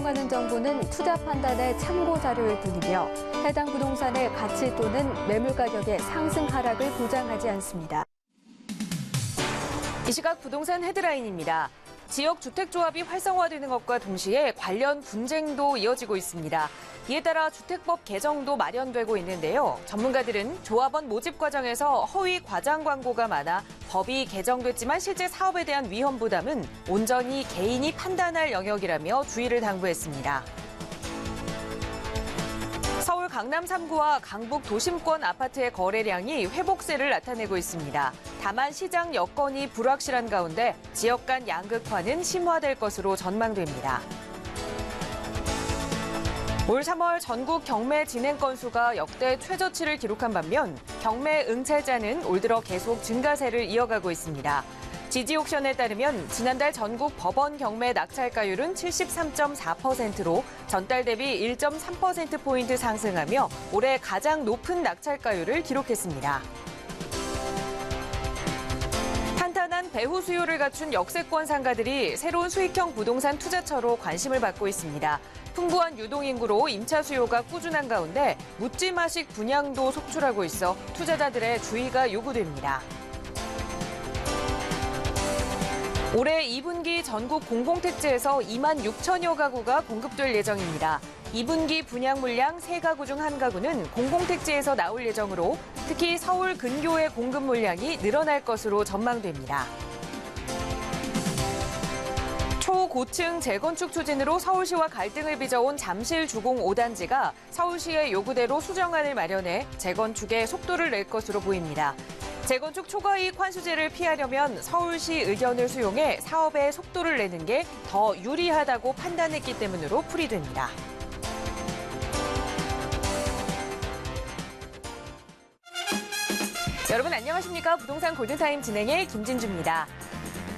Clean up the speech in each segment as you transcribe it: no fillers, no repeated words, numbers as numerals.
제공하는 정보는 투자 판단의 참고 자료일 뿐이며 해당 부동산의 가치 또는 매물 가격의 상승 하락을 보장하지 않습니다. 이 시각 부동산 헤드라인입니다. 지역 주택조합이 활성화되는 것과 동시에 관련 분쟁도 이어지고 있습니다. 이에 따라 주택법 개정도 마련되고 있는데요. 전문가들은 조합원 모집 과정에서 허위 과장 광고가 많아 법이 개정됐지만 실제 사업에 대한 위험 부담은 온전히 개인이 판단할 영역이라며 주의를 당부했습니다. 서울 강남 3구와 강북 도심권 아파트의 거래량이 회복세를 나타내고 있습니다. 다만 시장 여건이 불확실한 가운데 지역 간 양극화는 심화될 것으로 전망됩니다. 올 3월 전국 경매 진행 건수가 역대 최저치를 기록한 반면 경매 응찰자는 올 들어 계속 증가세를 이어가고 있습니다. 지지옥션에 따르면 지난달 전국 법원 경매 낙찰가율은 73.4%로 전달 대비 1.3%포인트 상승하며 올해 가장 높은 낙찰가율을 기록했습니다. 탄탄한 배후 수요를 갖춘 역세권 상가들이 새로운 수익형 부동산 투자처로 관심을 받고 있습니다. 풍부한 유동인구로 임차 수요가 꾸준한 가운데 묻지마식 분양도 속출하고 있어 투자자들의 주의가 요구됩니다. 올해 2분기 전국 공공택지에서 2만 6천여 가구가 공급될 예정입니다. 2분기 분양 물량 3가구 중 1가구는 공공택지에서 나올 예정으로 특히 서울 근교의 공급 물량이 늘어날 것으로 전망됩니다. 초고층 재건축 추진으로 서울시와 갈등을 빚어온 잠실 주공 5단지가 서울시의 요구대로 수정안을 마련해 재건축에 속도를 낼 것으로 보입니다. 재건축 초과이익 환수제를 피하려면 서울시 의견을 수용해 사업에 속도를 내는 게 더 유리하다고 판단했기 때문으로 풀이됩니다. 여러분 안녕하십니까? 부동산 골든타임 진행의 김진주입니다.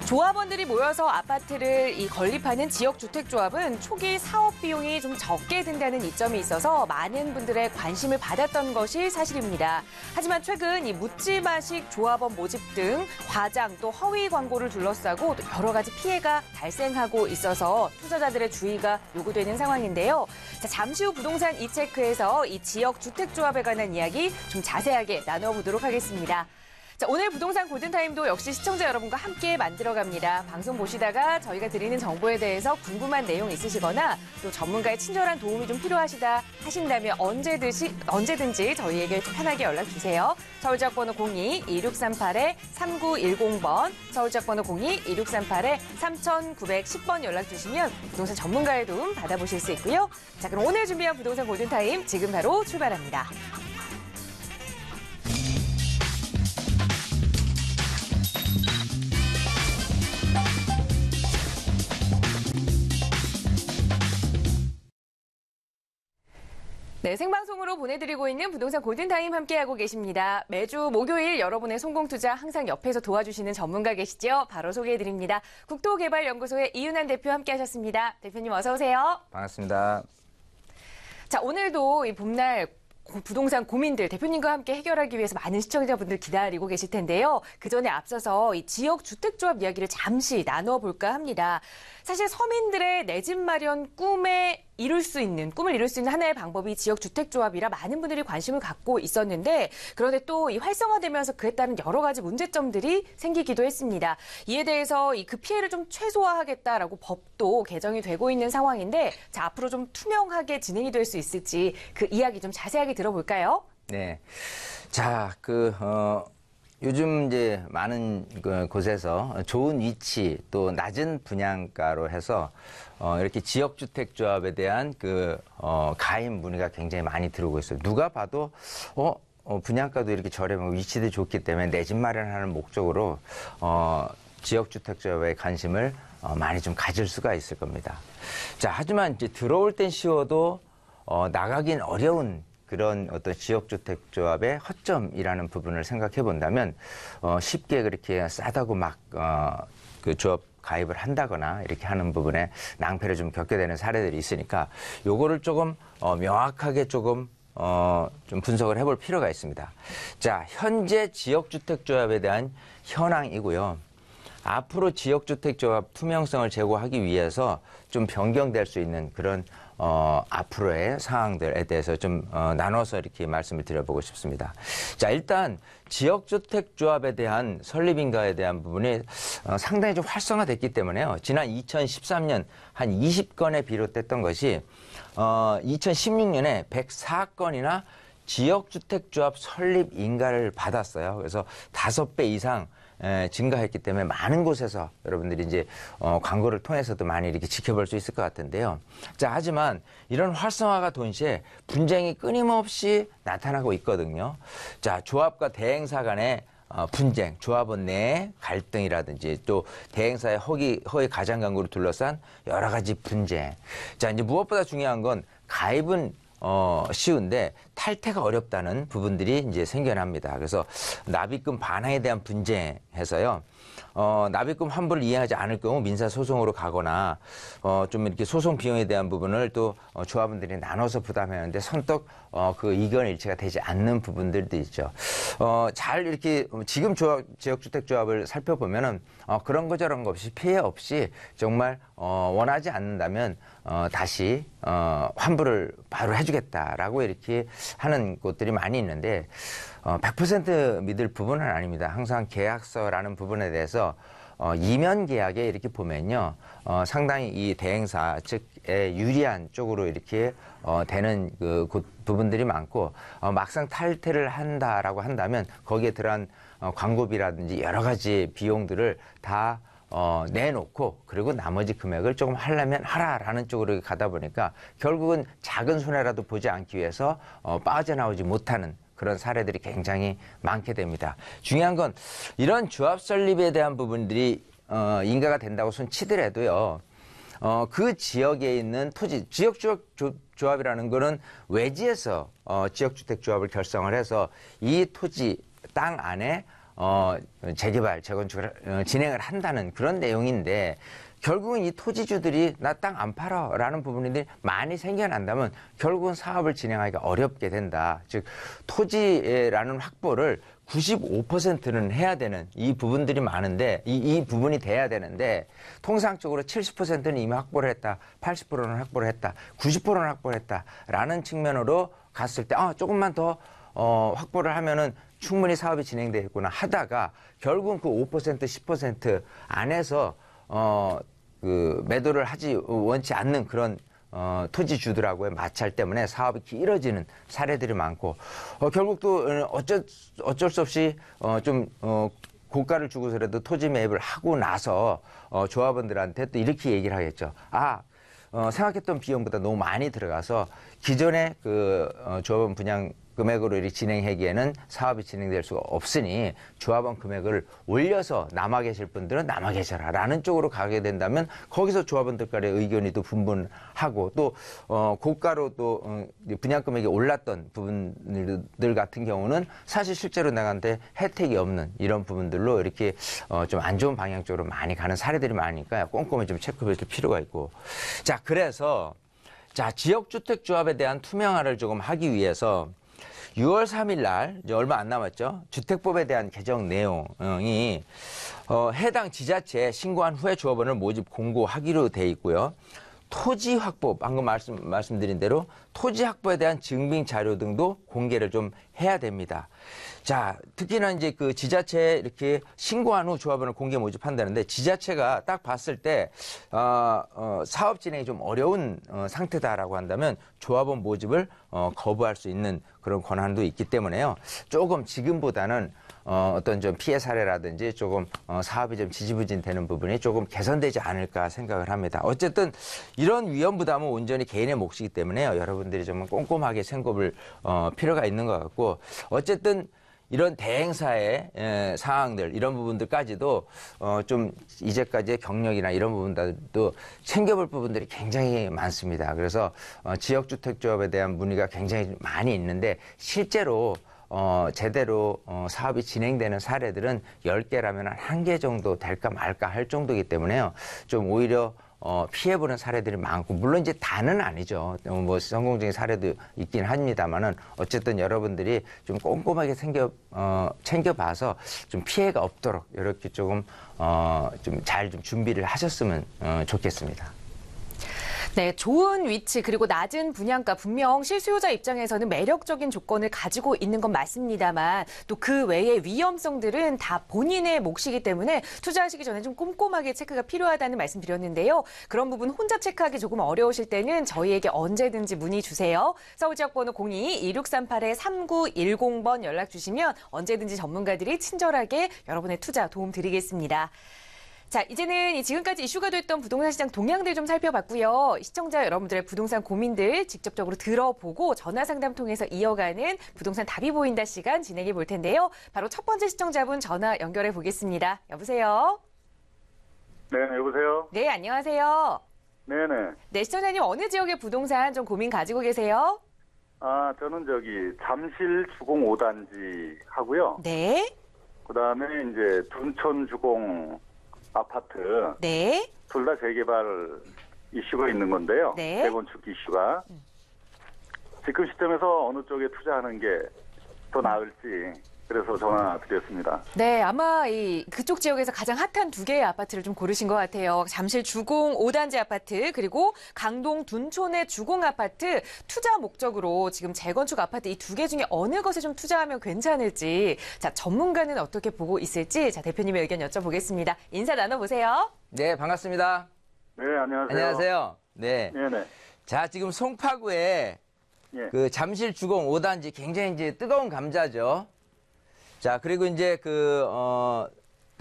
조합원들이 모여서 아파트를 건립하는 지역주택조합은 초기 사업 비용이 좀 적게 든다는 이점이 있어서 많은 분들의 관심을 받았던 것이 사실입니다. 하지만 최근 이 묻지마식 조합원 모집 등 과장 또 허위 광고를 둘러싸고 또 여러 가지 피해가 발생하고 있어서 투자자들의 주의가 요구되는 상황인데요. 자, 잠시 후 부동산 이체크에서 이 지역주택조합에 관한 이야기 좀 자세하게 나눠보도록 하겠습니다. 자, 오늘 부동산 골든타임도 역시 시청자 여러분과 함께 만들어갑니다. 방송 보시다가 저희가 드리는 정보에 대해서 궁금한 내용 있으시거나 또 전문가의 친절한 도움이 좀 필요하시다 하신다면 언제든지 저희에게 편하게 연락주세요. 서울지역번호 02-2638-3910번, 서울지역번호 02-2638-3910번 연락주시면 부동산 전문가의 도움 받아보실 수 있고요. 자, 그럼 오늘 준비한 부동산 골든타임 지금 바로 출발합니다. 네, 생방송으로 보내드리고 있는 부동산 골든타임 함께하고 계십니다. 매주 목요일 여러분의 성공투자 항상 옆에서 도와주시는 전문가 계시죠? 바로 소개해드립니다. 국토개발연구소의 이윤환 대표 함께하셨습니다. 대표님 어서 오세요. 반갑습니다. 자, 오늘도 이 봄날 부동산 고민들 대표님과 함께 해결하기 위해서 많은 시청자분들 기다리고 계실 텐데요. 그 전에 앞서서 이 지역 주택조합 이야기를 잠시 나눠볼까 합니다. 사실 서민들의 내 집 마련 꿈을 이룰 수 있는 하나의 방법이 지역주택조합이라 많은 분들이 관심을 갖고 있었는데 그런데 또 이 활성화되면서 그에 따른 여러 가지 문제점들이 생기기도 했습니다. 이에 대해서 그 피해를 좀 최소화하겠다라고 법도 개정이 되고 있는 상황인데 자, 앞으로 좀 투명하게 진행이 될 수 있을지 그 이야기 좀 자세하게 들어볼까요? 네. 자, 요즘 이제 많은 곳에서 좋은 위치 또 낮은 분양가로 해서 이렇게 지역주택조합에 대한 가입 문의가 굉장히 많이 들어오고 있어요. 누가 봐도 분양가도 이렇게 저렴하고 위치도 좋기 때문에 내 집 마련하는 목적으로 지역주택조합에 관심을 많이 좀 가질 수가 있을 겁니다. 자, 하지만 이제 들어올 땐 쉬워도 나가긴 어려운 그런 어떤 지역주택조합의 허점이라는 부분을 생각해 본다면 쉽게 그렇게 싸다고 막 그 조합 가입을 한다거나 이렇게 하는 부분에 낭패를 좀 겪게 되는 사례들이 있으니까 요거를 조금 명확하게 좀 분석을 해볼 필요가 있습니다. 자, 현재 지역주택조합에 대한 현황이고요. 앞으로 지역주택조합 투명성을 제고하기 위해서 좀 변경될 수 있는 그런 앞으로의 사항들에 대해서 좀 나눠서 이렇게 말씀을 드려보고 싶습니다. 자, 일단 지역주택조합에 대한 설립인가에 대한 부분이 상당히 좀 활성화됐기 때문에요. 지난 2013년 한 20건에 비롯됐던 것이 2016년에 104건이나 지역주택조합 설립 인가를 받았어요. 그래서 5배 이상 증가했기 때문에 많은 곳에서 여러분들이 이제 광고를 통해서도 많이 이렇게 지켜볼 수 있을 것 같은데요. 자, 하지만 이런 활성화가 동시에 분쟁이 끊임없이 나타나고 있거든요. 자, 조합과 대행사 간의 분쟁, 조합원 내 갈등이라든지 또 대행사의 허위 가장 광고를 둘러싼 여러 가지 분쟁. 자, 이제 무엇보다 중요한 건 가입은 쉬운데 탈퇴가 어렵다는 부분들이 이제 생겨납니다. 그래서 납입금 반환에 대한 분쟁에서요. 납입금 환불을 이행하지 않을 경우 민사소송으로 가거나 좀 이렇게 소송 비용에 대한 부분을 또 조합원들이 나눠서 부담하는데 선뜻 그 의견 일치가 되지 않는 부분들도 있죠. 잘 이렇게 지금 지역주택조합을 살펴보면은 그런 거 저런 거 없이 피해 없이 정말 원하지 않는다면 다시 환불을 바로 해주겠다라고 이렇게 하는 곳들이 많이 있는데 100% 믿을 부분은 아닙니다. 항상 계약서라는 부분에 대해서 이면 계약에 이렇게 보면요, 상당히 이 대행사 측에 유리한 쪽으로 이렇게 되는 그 부분들이 많고 막상 탈퇴를 한다라고 한다면 거기에 들어간 광고비라든지 여러 가지 비용들을 다 내놓고 그리고 나머지 금액을 조금 하려면 하라라는 쪽으로 가다 보니까 결국은 작은 손해라도 보지 않기 위해서 빠져나오지 못하는 그런 사례들이 굉장히 많게 됩니다. 중요한 건 이런 조합 설립에 대한 부분들이 인가가 된다고 손 치더라도요. 그 지역에 있는 토지, 지역조합이라는 거는 외지에서 지역주택조합을 결성을 해서 이 토지 땅 안에 재개발, 재건축을 진행을 한다는 그런 내용인데 결국은 이 토지주들이 나 땅 안 팔아 라는 부분들이 많이 생겨난다면 결국은 사업을 진행하기가 어렵게 된다. 즉 토지라는 확보를 95%는 해야 되는 이 부분들이 많은데 이 부분이 돼야 되는데 통상적으로 70%는 이미 확보를 했다. 80%는 확보를 했다. 90%는 확보를 했다. 라는 측면으로 갔을 때 조금만 더 확보를 하면은 충분히 사업이 진행되겠구나 하다가 결국은 그 5% 10% 안에서 그 매도를 원치 않는 그런 토지주들하고의 마찰 때문에 사업이 길어지는 사례들이 많고 결국 또 어쩔 수 없이 좀 고가를 주고서라도 토지 매입을 하고 나서 조합원들한테 또 이렇게 얘기를 하겠죠. 생각했던 비용보다 너무 많이 들어가서 기존의 그 조합원 분양 금액으로 이렇게 진행하기에는 사업이 진행될 수가 없으니 조합원 금액을 올려서 남아 계실 분들은 남아 계셔라 라는 쪽으로 가게 된다면 거기서 조합원들 간의 의견이 또 분분하고 또 고가로 또 분양 금액이 올랐던 부분들 같은 경우는 사실 실제로 나간데 혜택이 없는 이런 부분들로 이렇게 좀 안 좋은 방향 쪽으로 많이 가는 사례들이 많으니까 꼼꼼히 좀 체크해 줄 필요가 있고 자 그래서 지역주택조합에 대한 투명화를 조금 하기 위해서 6월 3일 날 이제 얼마 안 남았죠. 주택법에 대한 개정 내용이 해당 지자체에 신고한 후에 조합원을 모집 공고하기로 돼 있고요. 토지 확보, 방금 말씀드린 대로 토지 확보에 대한 증빙 자료 등도 공개를 좀 해야 됩니다. 자, 특히나 이제 그 지자체에 이렇게 신고한 후 조합원을 공개 모집한다는데 지자체가 딱 봤을 때 사업 진행이 좀 어려운 상태다라고 한다면 조합원 모집을 거부할 수 있는 그런 권한도 있기 때문에요. 조금 지금보다는 어떤 좀 피해 사례라든지 조금 사업이 좀 지지부진되는 부분이 조금 개선되지 않을까 생각을 합니다. 어쨌든 이런 위험 부담은 온전히 개인의 몫이기 때문에요. 여러분들이 좀 꼼꼼하게 생각을 필요가 있는 것 같고 어쨌든 이런 대행사의 사항들 이런 부분들까지도 좀 이제까지의 경력이나 이런 부분들도 챙겨볼 부분들이 굉장히 많습니다. 그래서 지역주택조합에 대한 문의가 굉장히 많이 있는데 실제로 제대로 사업이 진행되는 사례들은 10개라면 한 1개 정도 될까 말까 할 정도이기 때문에요. 좀 오히려 피해보는 사례들이 많고, 물론 이제 다는 아니죠. 뭐 성공적인 사례도 있긴 합니다만은 어쨌든 여러분들이 좀 꼼꼼하게 챙겨봐서 좀 피해가 없도록 이렇게 조금 좀 잘 좀 준비를 하셨으면 좋겠습니다. 네, 좋은 위치 그리고 낮은 분양가 분명 실수요자 입장에서는 매력적인 조건을 가지고 있는 건 맞습니다만 또 그 외의 위험성들은 다 본인의 몫이기 때문에 투자하시기 전에 좀 꼼꼼하게 체크가 필요하다는 말씀 드렸는데요. 그런 부분 혼자 체크하기 조금 어려우실 때는 저희에게 언제든지 문의 주세요. 서울지역번호 02-2638-3910번 연락 주시면 언제든지 전문가들이 친절하게 여러분의 투자 도움 드리겠습니다. 자, 이제는 지금까지 이슈가 됐던 부동산 시장 동향들 좀 살펴봤고요. 시청자 여러분들의 부동산 고민들 직접적으로 들어보고 전화 상담 통해서 이어가는 부동산 답이 보인다 시간 진행해 볼 텐데요. 바로 첫 번째 시청자분 전화 연결해 보겠습니다. 여보세요? 네, 여보세요? 네, 안녕하세요. 네네. 네, 시청자님 어느 지역의 부동산 좀 고민 가지고 계세요? 저는 잠실 주공 5단지 하고요. 네. 그 다음에 이제 둔촌 주공 아파트. 네. 둘 다 재개발 이슈가 있는 건데요. 네. 재건축 이슈가. 지금 시점에서 어느 쪽에 투자하는 게 더 나을지 그래서 전화 드렸습니다. 네, 아마 그쪽 지역에서 가장 핫한 두 개의 아파트를 좀 고르신 것 같아요. 잠실 주공 5단지 아파트 그리고 강동 둔촌의 주공 아파트 투자 목적으로 지금 재건축 아파트 이 두 개 중에 어느 것에 좀 투자하면 괜찮을지 자 전문가는 어떻게 보고 있을지 자 대표님의 의견 여쭤보겠습니다. 인사 나눠보세요. 네, 반갑습니다. 네, 안녕하세요. 안녕하세요. 네. 네네. 자, 지금 송파구에 예. 그 잠실 주공 5단지 굉장히 이제 뜨거운 감자죠. 자, 그리고 이제 그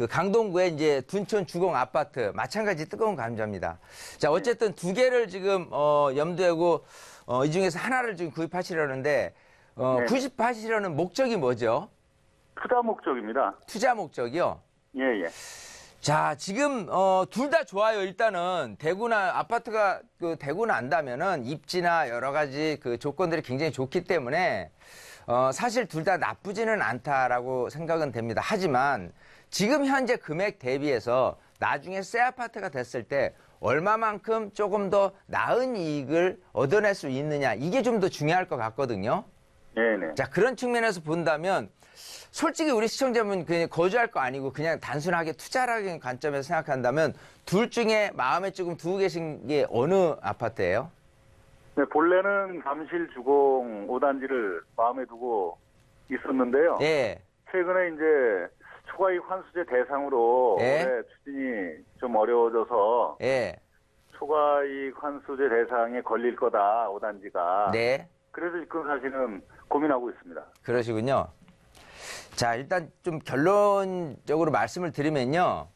강동구에 이제 둔촌 주공 아파트 마찬가지 뜨거운 감자입니다. 자, 어쨌든 두 개를 지금 염두에 두고 이 중에서 하나를 지금 구입하시려는데 네. 구입하시려는 목적이 뭐죠? 투자 목적입니다. 투자 목적이요. 예, 예. 자, 지금 둘 다 좋아요. 일단은 대구나 아파트가 대구 난다면은 입지나 여러 가지 그 조건들이 굉장히 좋기 때문에 사실 둘 다 나쁘지는 않다라고 생각은 됩니다. 하지만 지금 현재 금액 대비해서 나중에 새 아파트가 됐을 때 얼마만큼 조금 더 나은 이익을 얻어낼 수 있느냐 이게 좀 더 중요할 것 같거든요. 네네. 자, 그런 측면에서 본다면 솔직히 우리 시청자분 그냥 거주할 거 아니고 그냥 단순하게 투자라는 관점에서 생각한다면 둘 중에 마음에 조금 두고 계신 게 어느 아파트예요? 네, 본래는 잠실 주공 5단지를 마음에 두고 있었는데요. 예. 최근에 이제 초과이익 환수제 대상으로 예. 올해 추진이 좀 어려워져서 예. 초과이익 환수제 대상에 걸릴 거다 5단지가. 네. 그래서 지금 사실은 고민하고 있습니다. 그러시군요. 자, 일단 좀 결론적으로 말씀을 드리면요.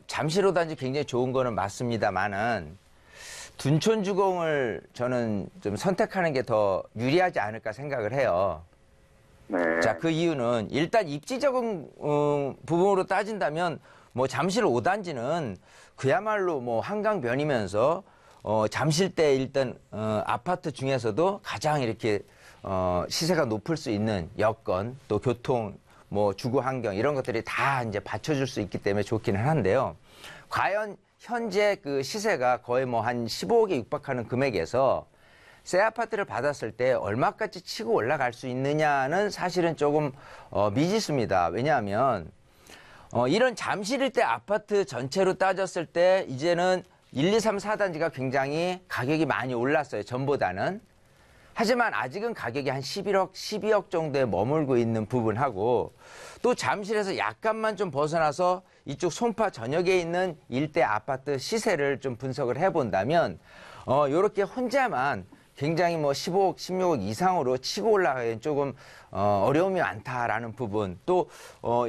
잠실 5단지 굉장히 좋은 거는 맞습니다만은 둔촌 주공을 저는 좀 선택하는 게 더 유리하지 않을까 생각을 해요. 네. 자, 그 이유는 일단 입지적인 부분으로 따진다면 뭐 잠실 5단지는 그야말로 뭐 한강변이면서 잠실대 일단 아파트 중에서도 가장 이렇게 시세가 높을 수 있는 여건 또 교통 뭐 주거 환경 이런 것들이 다 이제 받쳐줄 수 있기 때문에 좋기는 한데요. 과연 현재 그 시세가 거의 뭐 한 15억에 육박하는 금액에서 새 아파트를 받았을 때 얼마까지 치고 올라갈 수 있느냐는 사실은 조금 미지수입니다. 왜냐하면 이런 잠실 일대 아파트 전체로 따졌을 때 이제는 1, 2, 3, 4단지가 굉장히 가격이 많이 올랐어요. 전보다는. 하지만 아직은 가격이 한 11억, 12억 정도에 머물고 있는 부분하고 또 잠실에서 약간만 좀 벗어나서 이쪽 송파 전역에 있는 일대 아파트 시세를 좀 분석을 해본다면 이렇게 혼자만 굉장히 뭐 15억, 16억 이상으로 치고 올라가기엔 조금 어려움이 많다라는 부분 또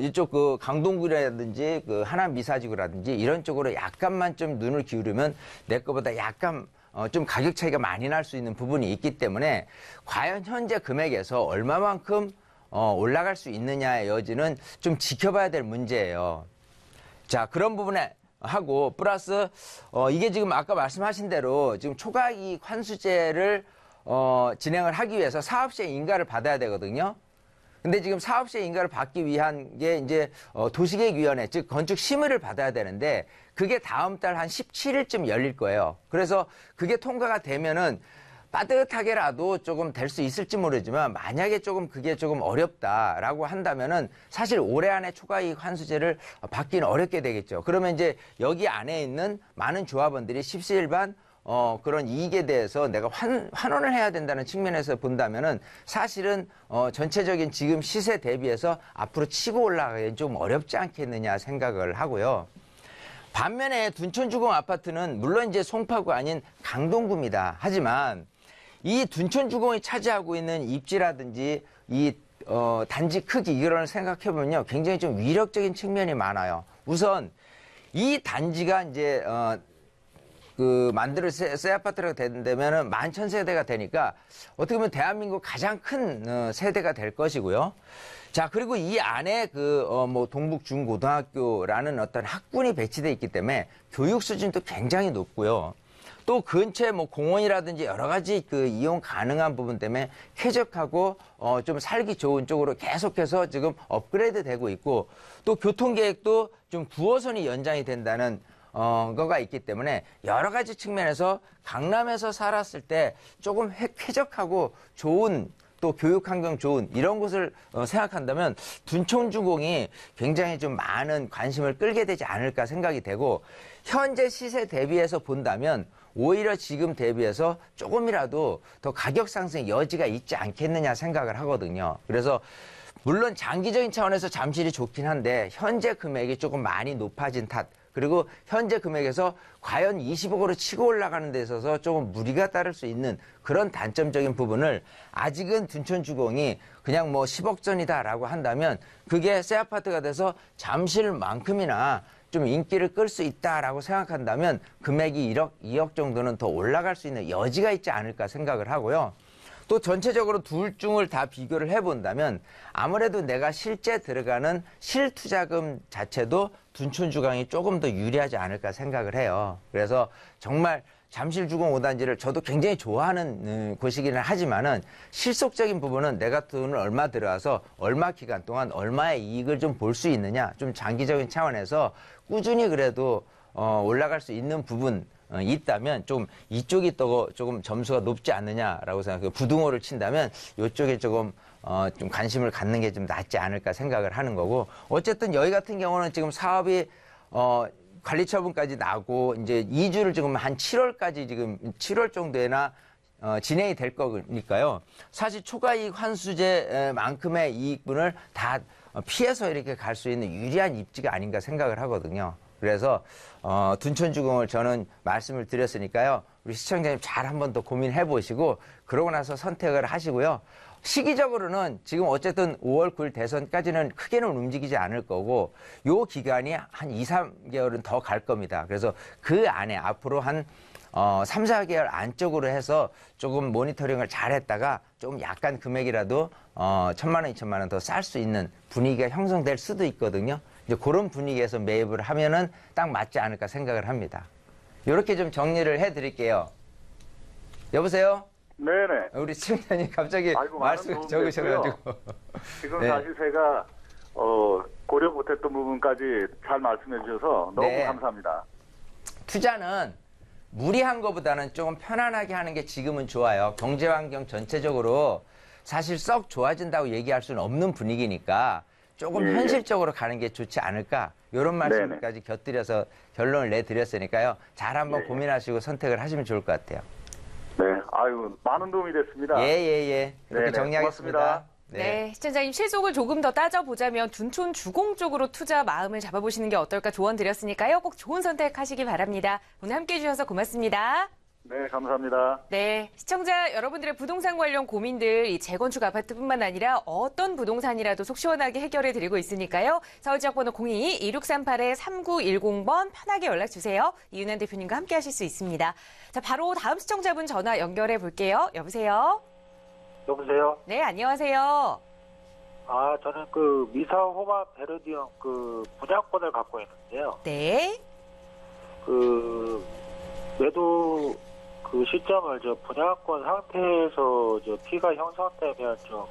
이쪽 그 강동구라든지 그 하남 미사지구라든지 이런 쪽으로 약간만 좀 눈을 기울이면 내 거보다 약간 좀 가격 차이가 많이 날 수 있는 부분이 있기 때문에 과연 현재 금액에서 얼마만큼 올라갈 수 있느냐의 여지는 좀 지켜봐야 될 문제예요. 자, 그런 부분에 하고 플러스 이게 지금 아까 말씀하신 대로 지금 초과이익 환수제를 진행을 하기 위해서 사업시행 인가를 받아야 되거든요. 근데 지금 사업시행 인가를 받기 위한 게 이제 도시계획위원회, 즉 건축 심의를 받아야 되는데 그게 다음 달 한 17일쯤 열릴 거예요. 그래서 그게 통과가 되면은 빠듯하게라도 조금 될 수 있을지 모르지만 만약에 조금 그게 조금 어렵다라고 한다면은 사실 올해 안에 초과이익 환수제를 받기는 어렵게 되겠죠. 그러면 이제 여기 안에 있는 많은 조합원들이 십시일반 그런 이익에 대해서 내가 환원을 해야 된다는 측면에서 본다면은 사실은 전체적인 지금 시세 대비해서 앞으로 치고 올라가기 좀 어렵지 않겠느냐 생각을 하고요. 반면에 둔촌주공 아파트는 물론 이제 송파구 아닌 강동구입니다. 하지만 이 둔촌주공이 차지하고 있는 입지라든지 이 단지 크기 이걸 생각해보면요, 굉장히 좀 위력적인 측면이 많아요. 우선 이 단지가 이제 만들 새 아파트가 된다면은 11,000세대가 되니까 어떻게 보면 대한민국 가장 큰 세대가 될 것이고요. 자, 그리고 이 안에 동북중고등학교라는 어떤 학군이 배치되어 있기 때문에 교육 수준도 굉장히 높고요. 또 근처에 공원이라든지 여러 가지 이용 가능한 부분 때문에 쾌적하고 좀 살기 좋은 쪽으로 계속해서 지금 업그레이드 되고 있고, 또 교통계획도 좀 9호선이 연장이 된다는 거가 있기 때문에 여러 가지 측면에서 강남에서 살았을 때 조금 쾌적하고 좋은, 또 교육 환경 좋은 이런 곳을 생각한다면 둔촌주공이 굉장히 좀 많은 관심을 끌게 되지 않을까 생각이 되고, 현재 시세 대비해서 본다면 오히려 지금 대비해서 조금이라도 더 가격 상승 여지가 있지 않겠느냐 생각을 하거든요. 그래서 물론 장기적인 차원에서 잠실이 좋긴 한데 현재 금액이 조금 많이 높아진 탓, 그리고 현재 금액에서 과연 20억으로 치고 올라가는 데 있어서 조금 무리가 따를 수 있는 그런 단점적인 부분을 아직은 둔촌주공이 그냥 10억 전이다라고 한다면 그게 새 아파트가 돼서 잠실만큼이나 좀 인기를 끌 수 있다라고 생각한다면 금액이 1억, 2억 정도는 더 올라갈 수 있는 여지가 있지 않을까 생각을 하고요. 또 전체적으로 둘 중을 다 비교를 해본다면 아무래도 내가 실제 들어가는 실투자금 자체도 둔촌주공이 조금 더 유리하지 않을까 생각을 해요. 그래서 정말 잠실주공 5단지를 저도 굉장히 좋아하는 곳이기는 하지만은 실속적인 부분은 내가 돈을 얼마 들어와서 얼마 기간 동안 얼마의 이익을 좀 볼 수 있느냐, 좀 장기적인 차원에서 꾸준히 그래도 올라갈 수 있는 부분 있다면 좀 이쪽이 또 조금 점수가 높지 않느냐라고 생각해요. 부등호를 친다면 이쪽에 조금 좀 관심을 갖는 게 좀 낫지 않을까 생각을 하는 거고, 어쨌든 여기 같은 경우는 지금 사업이 관리 처분까지 나고 이제 2주를 지금 한 7월까지 지금 7월 정도에나 진행이 될 거니까요. 사실 초과이익 환수제만큼의 이익분을 다 피해서 이렇게 갈 수 있는 유리한 입지가 아닌가 생각을 하거든요. 그래서 둔촌주공을 저는 말씀을 드렸으니까요. 우리 시청자님 잘 한번 더 고민해 보시고 그러고 나서 선택을 하시고요. 시기적으로는 지금 어쨌든 5월 9일 대선까지는 크게는 움직이지 않을 거고 요 기간이 한 2, 3개월은 더 갈 겁니다. 그래서 그 안에 앞으로 한 3, 4개월 안쪽으로 해서 조금 모니터링을 잘 했다가 좀 약간 금액이라도 1,000만 원, 2,000만 원 더 쌀 수 있는 분위기가 형성될 수도 있거든요. 이제 그런 분위기에서 매입을 하면은 딱 맞지 않을까 생각을 합니다. 이렇게 좀 정리를 해드릴게요. 여보세요? 네네. 우리 시청자님 갑자기 아이고, 말씀 많은 도움 적으셔가지고. 지금 네. 사실 제가 고려 못했던 부분까지 잘 말씀해 주셔서 너무 네. 감사합니다. 투자는 무리한 것보다는 조금 편안하게 하는 게 지금은 좋아요. 경제 환경 전체적으로 사실 썩 좋아진다고 얘기할 수는 없는 분위기니까 조금 예. 현실적으로 가는 게 좋지 않을까, 이런 말씀까지 곁들여서 결론을 내드렸으니까요. 잘 한번 예. 고민하시고 선택을 하시면 좋을 것 같아요. 네, 아유 많은 도움이 됐습니다. 예. 이렇게 네네, 정리하겠습니다. 고맙습니다. 네, 시청자님 실속을 조금 더 따져보자면 둔촌주공 쪽으로 투자 마음을 잡아보시는 게 어떨까 조언 드렸으니까요. 꼭 좋은 선택하시기 바랍니다. 오늘 함께해 주셔서 고맙습니다. 네, 감사합니다. 네, 시청자 여러분들의 부동산 관련 고민들 이 재건축 아파트뿐만 아니라 어떤 부동산이라도 속 시원하게 해결해 드리고 있으니까요. 서울지역번호 02-2638-3910번 편하게 연락 주세요. 이윤환 대표님과 함께 하실 수 있습니다. 자, 바로 다음 시청자분 전화 연결해 볼게요. 여보세요? 여보세요? 네, 안녕하세요. 아, 저는 그 미사호마 베르디움 그 분양권을 갖고 있는데요. 네. 그 매도 그 시점을 저 분양권 상태에서 저 피가 형성되면 좀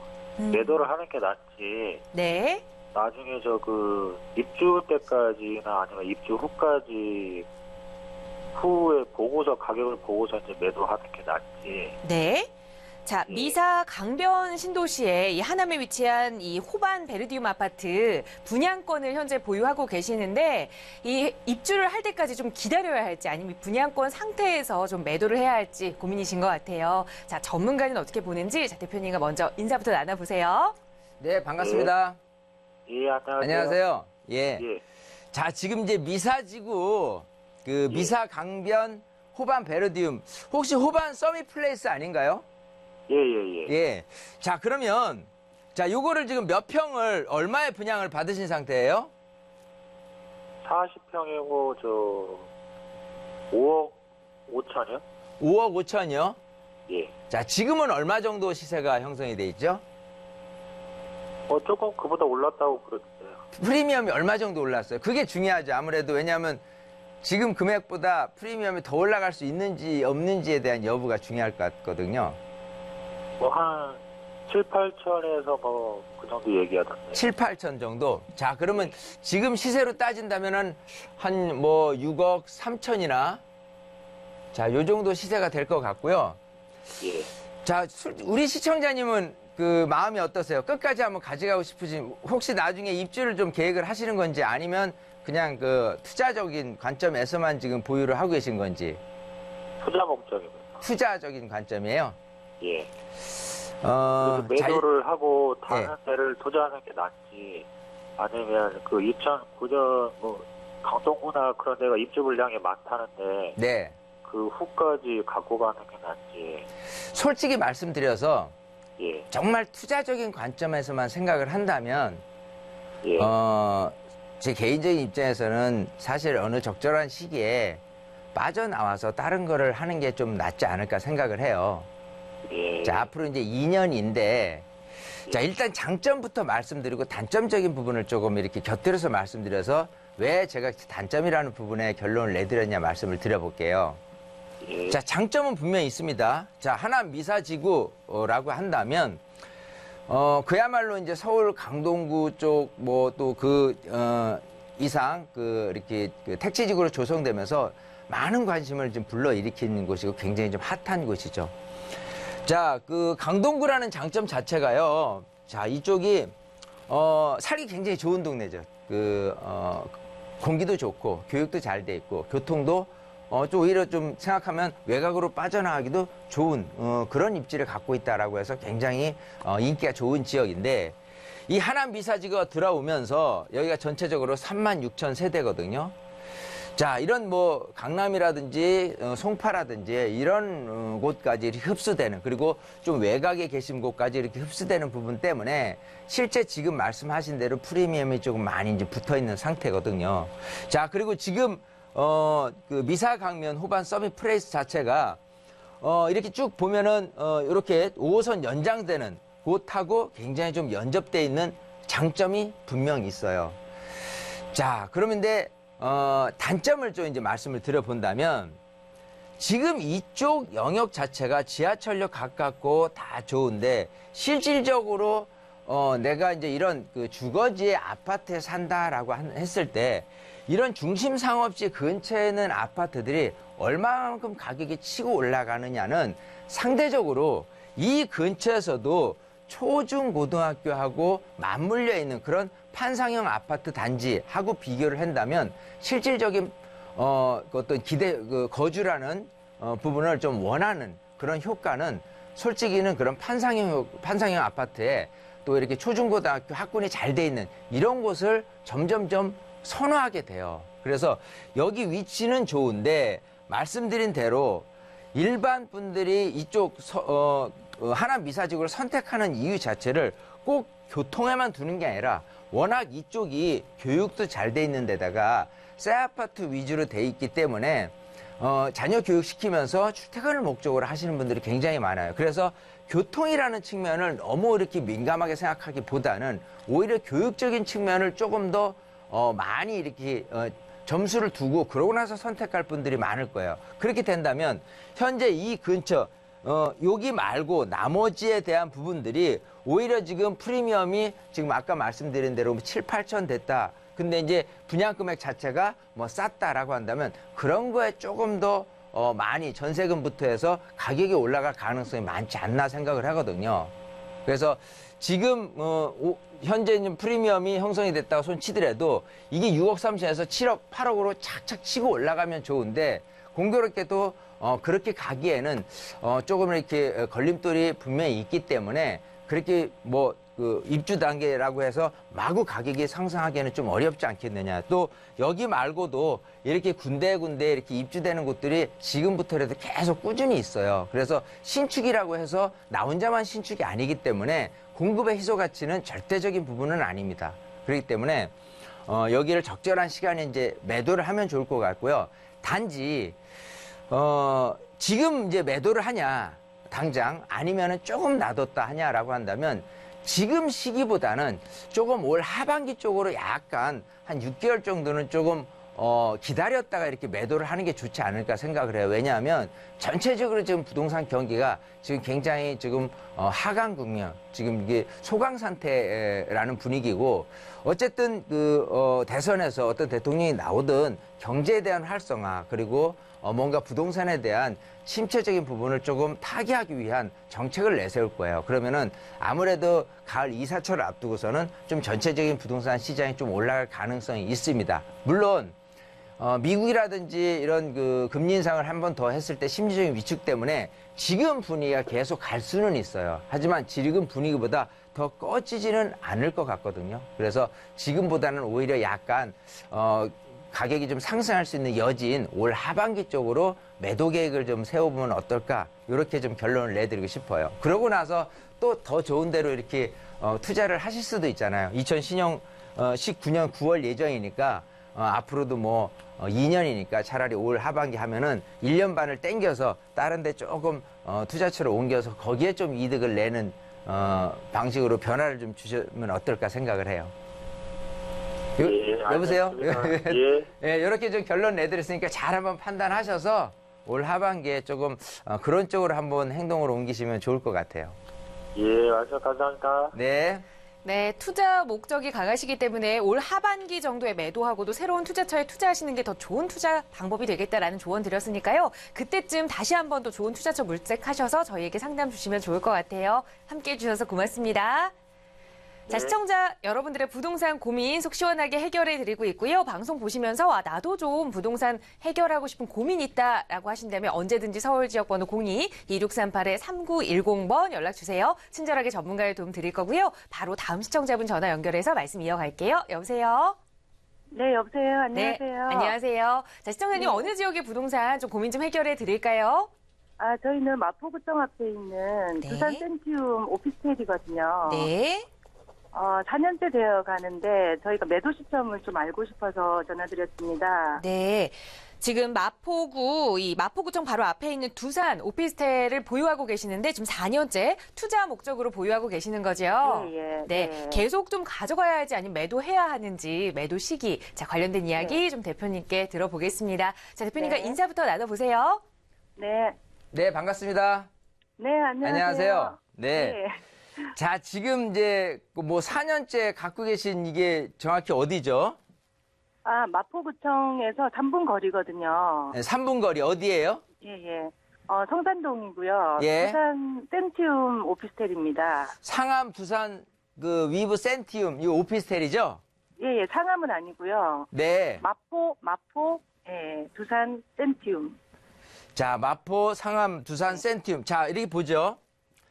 매도를 하는 게 낫지. 네. 나중에 저 그 입주 때까지나 아니면 입주 후까지 후에 보고서 가격을 보고서 이제 매도하는 게 낫지. 네. 자, 예. 미사 강변 신도시에 이 하남에 위치한 이 호반 베르디움 아파트 분양권을 현재 보유하고 계시는데 이 입주를 할 때까지 좀 기다려야 할지 아니면 분양권 상태에서 좀 매도를 해야 할지 고민이신 것 같아요. 자, 전문가는 어떻게 보는지 자, 대표님과 먼저 인사부터 나눠보세요. 네, 반갑습니다. 예, 안녕하세요. 안녕하세요. 예. 예, 자, 지금 이제 미사지구, 그 미사 강변 호반 베르디움, 혹시 호반 서밋 플레이스 아닌가요? 예, 예, 예. 예. 자, 그러면, 자, 요거를 지금 몇 평을 얼마에 분양을 받으신 상태예요? 40평이고 저 5억 5천이요? 5억 5천이요? 예. 자, 지금은 얼마 정도 시세가 형성이 돼 있죠? 조금 그보다 올랐다고 그러던데요. 프리미엄이 얼마 정도 올랐어요? 그게 중요하죠. 아무래도 왜냐하면 지금 금액보다 프리미엄이 더 올라갈 수 있는지 없는지에 대한 여부가 중요할 것 같거든요. 뭐 한 7, 8천에서 뭐 그 정도 얘기하던데. 7, 8천 정도. 자, 그러면 지금 시세로 따진다면은 한 뭐 6억 3천이나 자, 요 정도 시세가 될 것 같고요. 예. 자, 우리 시청자님은 그 마음이 어떠세요? 끝까지 한번 가져가고 싶으신, 혹시 나중에 입주를 좀 계획을 하시는 건지 아니면 그냥 그 투자적인 관점에서만 지금 보유를 하고 계신 건지. 투자 목적입니다. 투자적인 관점이에요. 예. 자, 그래서 매도를 하고 예. 다른 데를 투자하는 게 낫지. 아니면 그 2009년 뭐 강동구나 그런 데가 입주 물량이 많다는데 네. 그 후까지 갖고 가는 게 낫지. 솔직히 말씀드려서 예. 정말 투자적인 관점에서만 생각을 한다면 예. 제 개인적인 입장에서는 사실 어느 적절한 시기에 빠져나와서 다른 거를 하는 게 좀 낫지 않을까 생각을 해요. 예. 자, 앞으로 이제 2년인데, 자, 일단 장점부터 말씀드리고 단점적인 부분을 조금 이렇게 곁들여서 말씀드려서 왜 제가 단점이라는 부분에 결론을 내드렸냐 말씀을 드려볼게요. 예. 자, 장점은 분명히 있습니다. 자, 하남 미사지구라고 한다면, 그야말로 이제 서울 강동구 쪽 뭐 또 이상 이렇게 그 택지지구로 조성되면서 많은 관심을 좀 불러일으키는 곳이고 굉장히 좀 핫한 곳이죠. 자, 그 강동구라는 장점 자체가요. 자, 이쪽이 살기 굉장히 좋은 동네죠. 공기도 좋고 교육도 잘 돼 있고 교통도 좀 오히려 좀 생각하면 외곽으로 빠져나가기도 좋은 그런 입지를 갖고 있다라고 해서 굉장히 인기가 좋은 지역인데 이 하남 미사지구가 들어오면서 여기가 전체적으로 36,000세대거든요. 자, 이런 뭐 강남이라든지 송파라든지 이런 곳까지 이렇게 흡수되는, 그리고 좀 외곽에 계신 곳까지 이렇게 흡수되는 부분 때문에 실제 지금 말씀하신 대로 프리미엄이 조금 많이 이제 붙어 있는 상태거든요. 자, 그리고 지금 그 미사 강면 호반 서밋 플레이스 자체가 이렇게 쭉 보면은 이렇게 5호선 연장되는 곳하고 굉장히 좀 연접돼 있는 장점이 분명히 있어요. 자, 그러면 단점을 좀 이제 말씀을 드려본다면 지금 이쪽 영역 자체가 지하철역 가깝고 다 좋은데 실질적으로 내가 이제 이런 그 주거지의 아파트에 산다라고 했을 때 이런 중심 상업지 근처에 있는 아파트들이 얼마만큼 가격이 치고 올라가느냐는 상대적으로 이 근처에서도 초중고등학교하고 맞물려 있는 그런 판상형 아파트 단지하고 비교를 한다면 실질적인 어떤 거주라는 부분을 좀 원하는 그런 효과는 솔직히는 그런 판상형 아파트에 또 이렇게 초중고등학교 학군이 잘 돼 있는 이런 곳을 점점점 선호하게 돼요. 그래서 여기 위치는 좋은데 말씀드린 대로 일반 분들이 이쪽 하남 미사지구를 선택하는 이유 자체를 꼭 교통에만 두는 게 아니라 워낙 이쪽이 교육도 잘 돼 있는 데다가 새 아파트 위주로 돼 있기 때문에 자녀 교육시키면서 출퇴근을 목적으로 하시는 분들이 굉장히 많아요. 그래서 교통이라는 측면을 너무 이렇게 민감하게 생각하기보다는 오히려 교육적인 측면을 조금 더 많이 이렇게 점수를 두고 그러고 나서 선택할 분들이 많을 거예요. 그렇게 된다면 현재 이 근처 여기 말고 나머지에 대한 부분들이 오히려 지금 프리미엄이 지금 아까 말씀드린 대로 7, 8천 됐다. 근데 이제 분양 금액 자체가 뭐 쌌다라고 한다면 그런 거에 조금 더 많이 전세금부터 해서 가격이 올라갈 가능성이 많지 않나 생각을 하거든요. 그래서 지금 현재 있는 프리미엄이 형성이 됐다고 손치더라도 이게 6억 3천에서 7억 8억으로 착착 치고 올라가면 좋은데 공교롭게도 그렇게 가기에는 조금 이렇게 걸림돌이 분명히 있기 때문에 그렇게 뭐 그 입주 단계라고 해서 마구 가격이 상승하기에는 좀 어렵지 않겠느냐. 또 여기 말고도 이렇게 군데군데 이렇게 입주되는 곳들이 지금부터라도 계속 꾸준히 있어요. 그래서 신축이라고 해서 나 혼자만 신축이 아니기 때문에 공급의 희소 가치는 절대적인 부분은 아닙니다. 그렇기 때문에 여기를 적절한 시간에 이제 매도를 하면 좋을 것 같고요. 단지 지금 이제 매도를 하냐 당장 아니면은 조금 놔뒀다 하냐라고 한다면 지금 시기보다는 조금 올 하반기 쪽으로 약간 한 6개월 정도는 조금 기다렸다가 이렇게 매도를 하는 게 좋지 않을까 생각을 해요. 왜냐하면 전체적으로 지금 부동산 경기가 지금 굉장히 지금 하강 국면, 지금 이게 소강 상태라는 분위기고 어쨌든 그 대선에서 어떤 대통령이 나오든 경제에 대한 활성화 그리고 뭔가 부동산에 대한 침체적인 부분을 조금 타개하기 위한 정책을 내세울 거예요. 그러면은 아무래도 가을 이사철을 앞두고서는 좀 전체적인 부동산 시장이 좀 올라갈 가능성이 있습니다. 물론 미국이라든지 이런 그 금리 인상을 한 번 더 했을 때 심리적인 위축 때문에 지금 분위기가 계속 갈 수는 있어요. 하지만 지금 분위기보다 더 꺼지지는 않을 것 같거든요. 그래서 지금보다는 오히려 약간 가격이 좀 상승할 수 있는 여지인 올 하반기 쪽으로 매도 계획을 좀 세워보면 어떨까 이렇게 좀 결론을 내드리고 싶어요. 그러고 나서 또 더 좋은 데로 이렇게 투자를 하실 수도 있잖아요. 2019년 9월 예정이니까 앞으로도 뭐 2년이니까 차라리 올 하반기 하면은 1년 반을 땡겨서 다른 데 조금 투자처를 옮겨서 거기에 좀 이득을 내는 방식으로 변화를 좀 주시면 어떨까 생각을 해요. 여보세요? 예. 예, 이렇게 좀 결론 내드렸으니까 잘 한번 판단하셔서 올 하반기에 조금 그런 쪽으로 한번 행동을 옮기시면 좋을 것 같아요. 예, 말씀 감사합니다. 네. 네, 투자 목적이 강하시기 때문에 올 하반기 정도에 매도하고도 새로운 투자처에 투자하시는 게 더 좋은 투자 방법이 되겠다라는 조언 드렸으니까요. 그때쯤 다시 한번 또 좋은 투자처 물색하셔서 저희에게 상담 주시면 좋을 것 같아요. 함께해 주셔서 고맙습니다. 자, 시청자 여러분들의 부동산 고민 속 시원하게 해결해 드리고 있고요. 방송 보시면서 나도 좀 부동산 해결하고 싶은 고민 있다라고 하신다면 언제든지 서울 지역 번호 02-2638-3910번 연락 주세요. 친절하게 전문가의 도움 드릴 거고요. 바로 다음 시청자분 전화 연결해서 말씀 이어갈게요. 여보세요? 네, 여보세요. 안녕하세요. 네, 안녕하세요. 자, 시청자님 어느 지역의 부동산 좀 고민 좀 해결해 드릴까요? 저희는 마포구청 앞에 있는 네. 두산 센티움 오피스텔이거든요. 네. 4년째 되어 가는데 저희가 매도 시점을 좀 알고 싶어서 전화드렸습니다. 네. 지금 마포구청 바로 앞에 있는 두산 오피스텔을 보유하고 계시는데 지금 4년째 투자 목적으로 보유하고 계시는 거죠? 예, 네. 네. 계속 좀 가져가야 할지 아니면 매도해야 하는지 매도 시기. 자, 관련된 이야기 좀 대표님께 들어보겠습니다. 자, 대표님과 네. 인사부터 나눠보세요. 네. 네, 반갑습니다. 네, 안녕하세요. 안녕하세요. 네. 네. 자, 지금 이제 뭐 4년째 갖고 계신 이게 정확히 어디죠? 마포구청에서 3분 거리거든요. 네, 3분 거리 어디예요? 예. 성산동이고요. 예. 두산 센티움 오피스텔입니다. 상암 두산 그 위브 센티움 이 오피스텔이죠? 예, 상암은 아니고요. 네. 마포, 두산 센티움. 자, 마포 상암 두산 센티움. 자, 이렇게 보죠.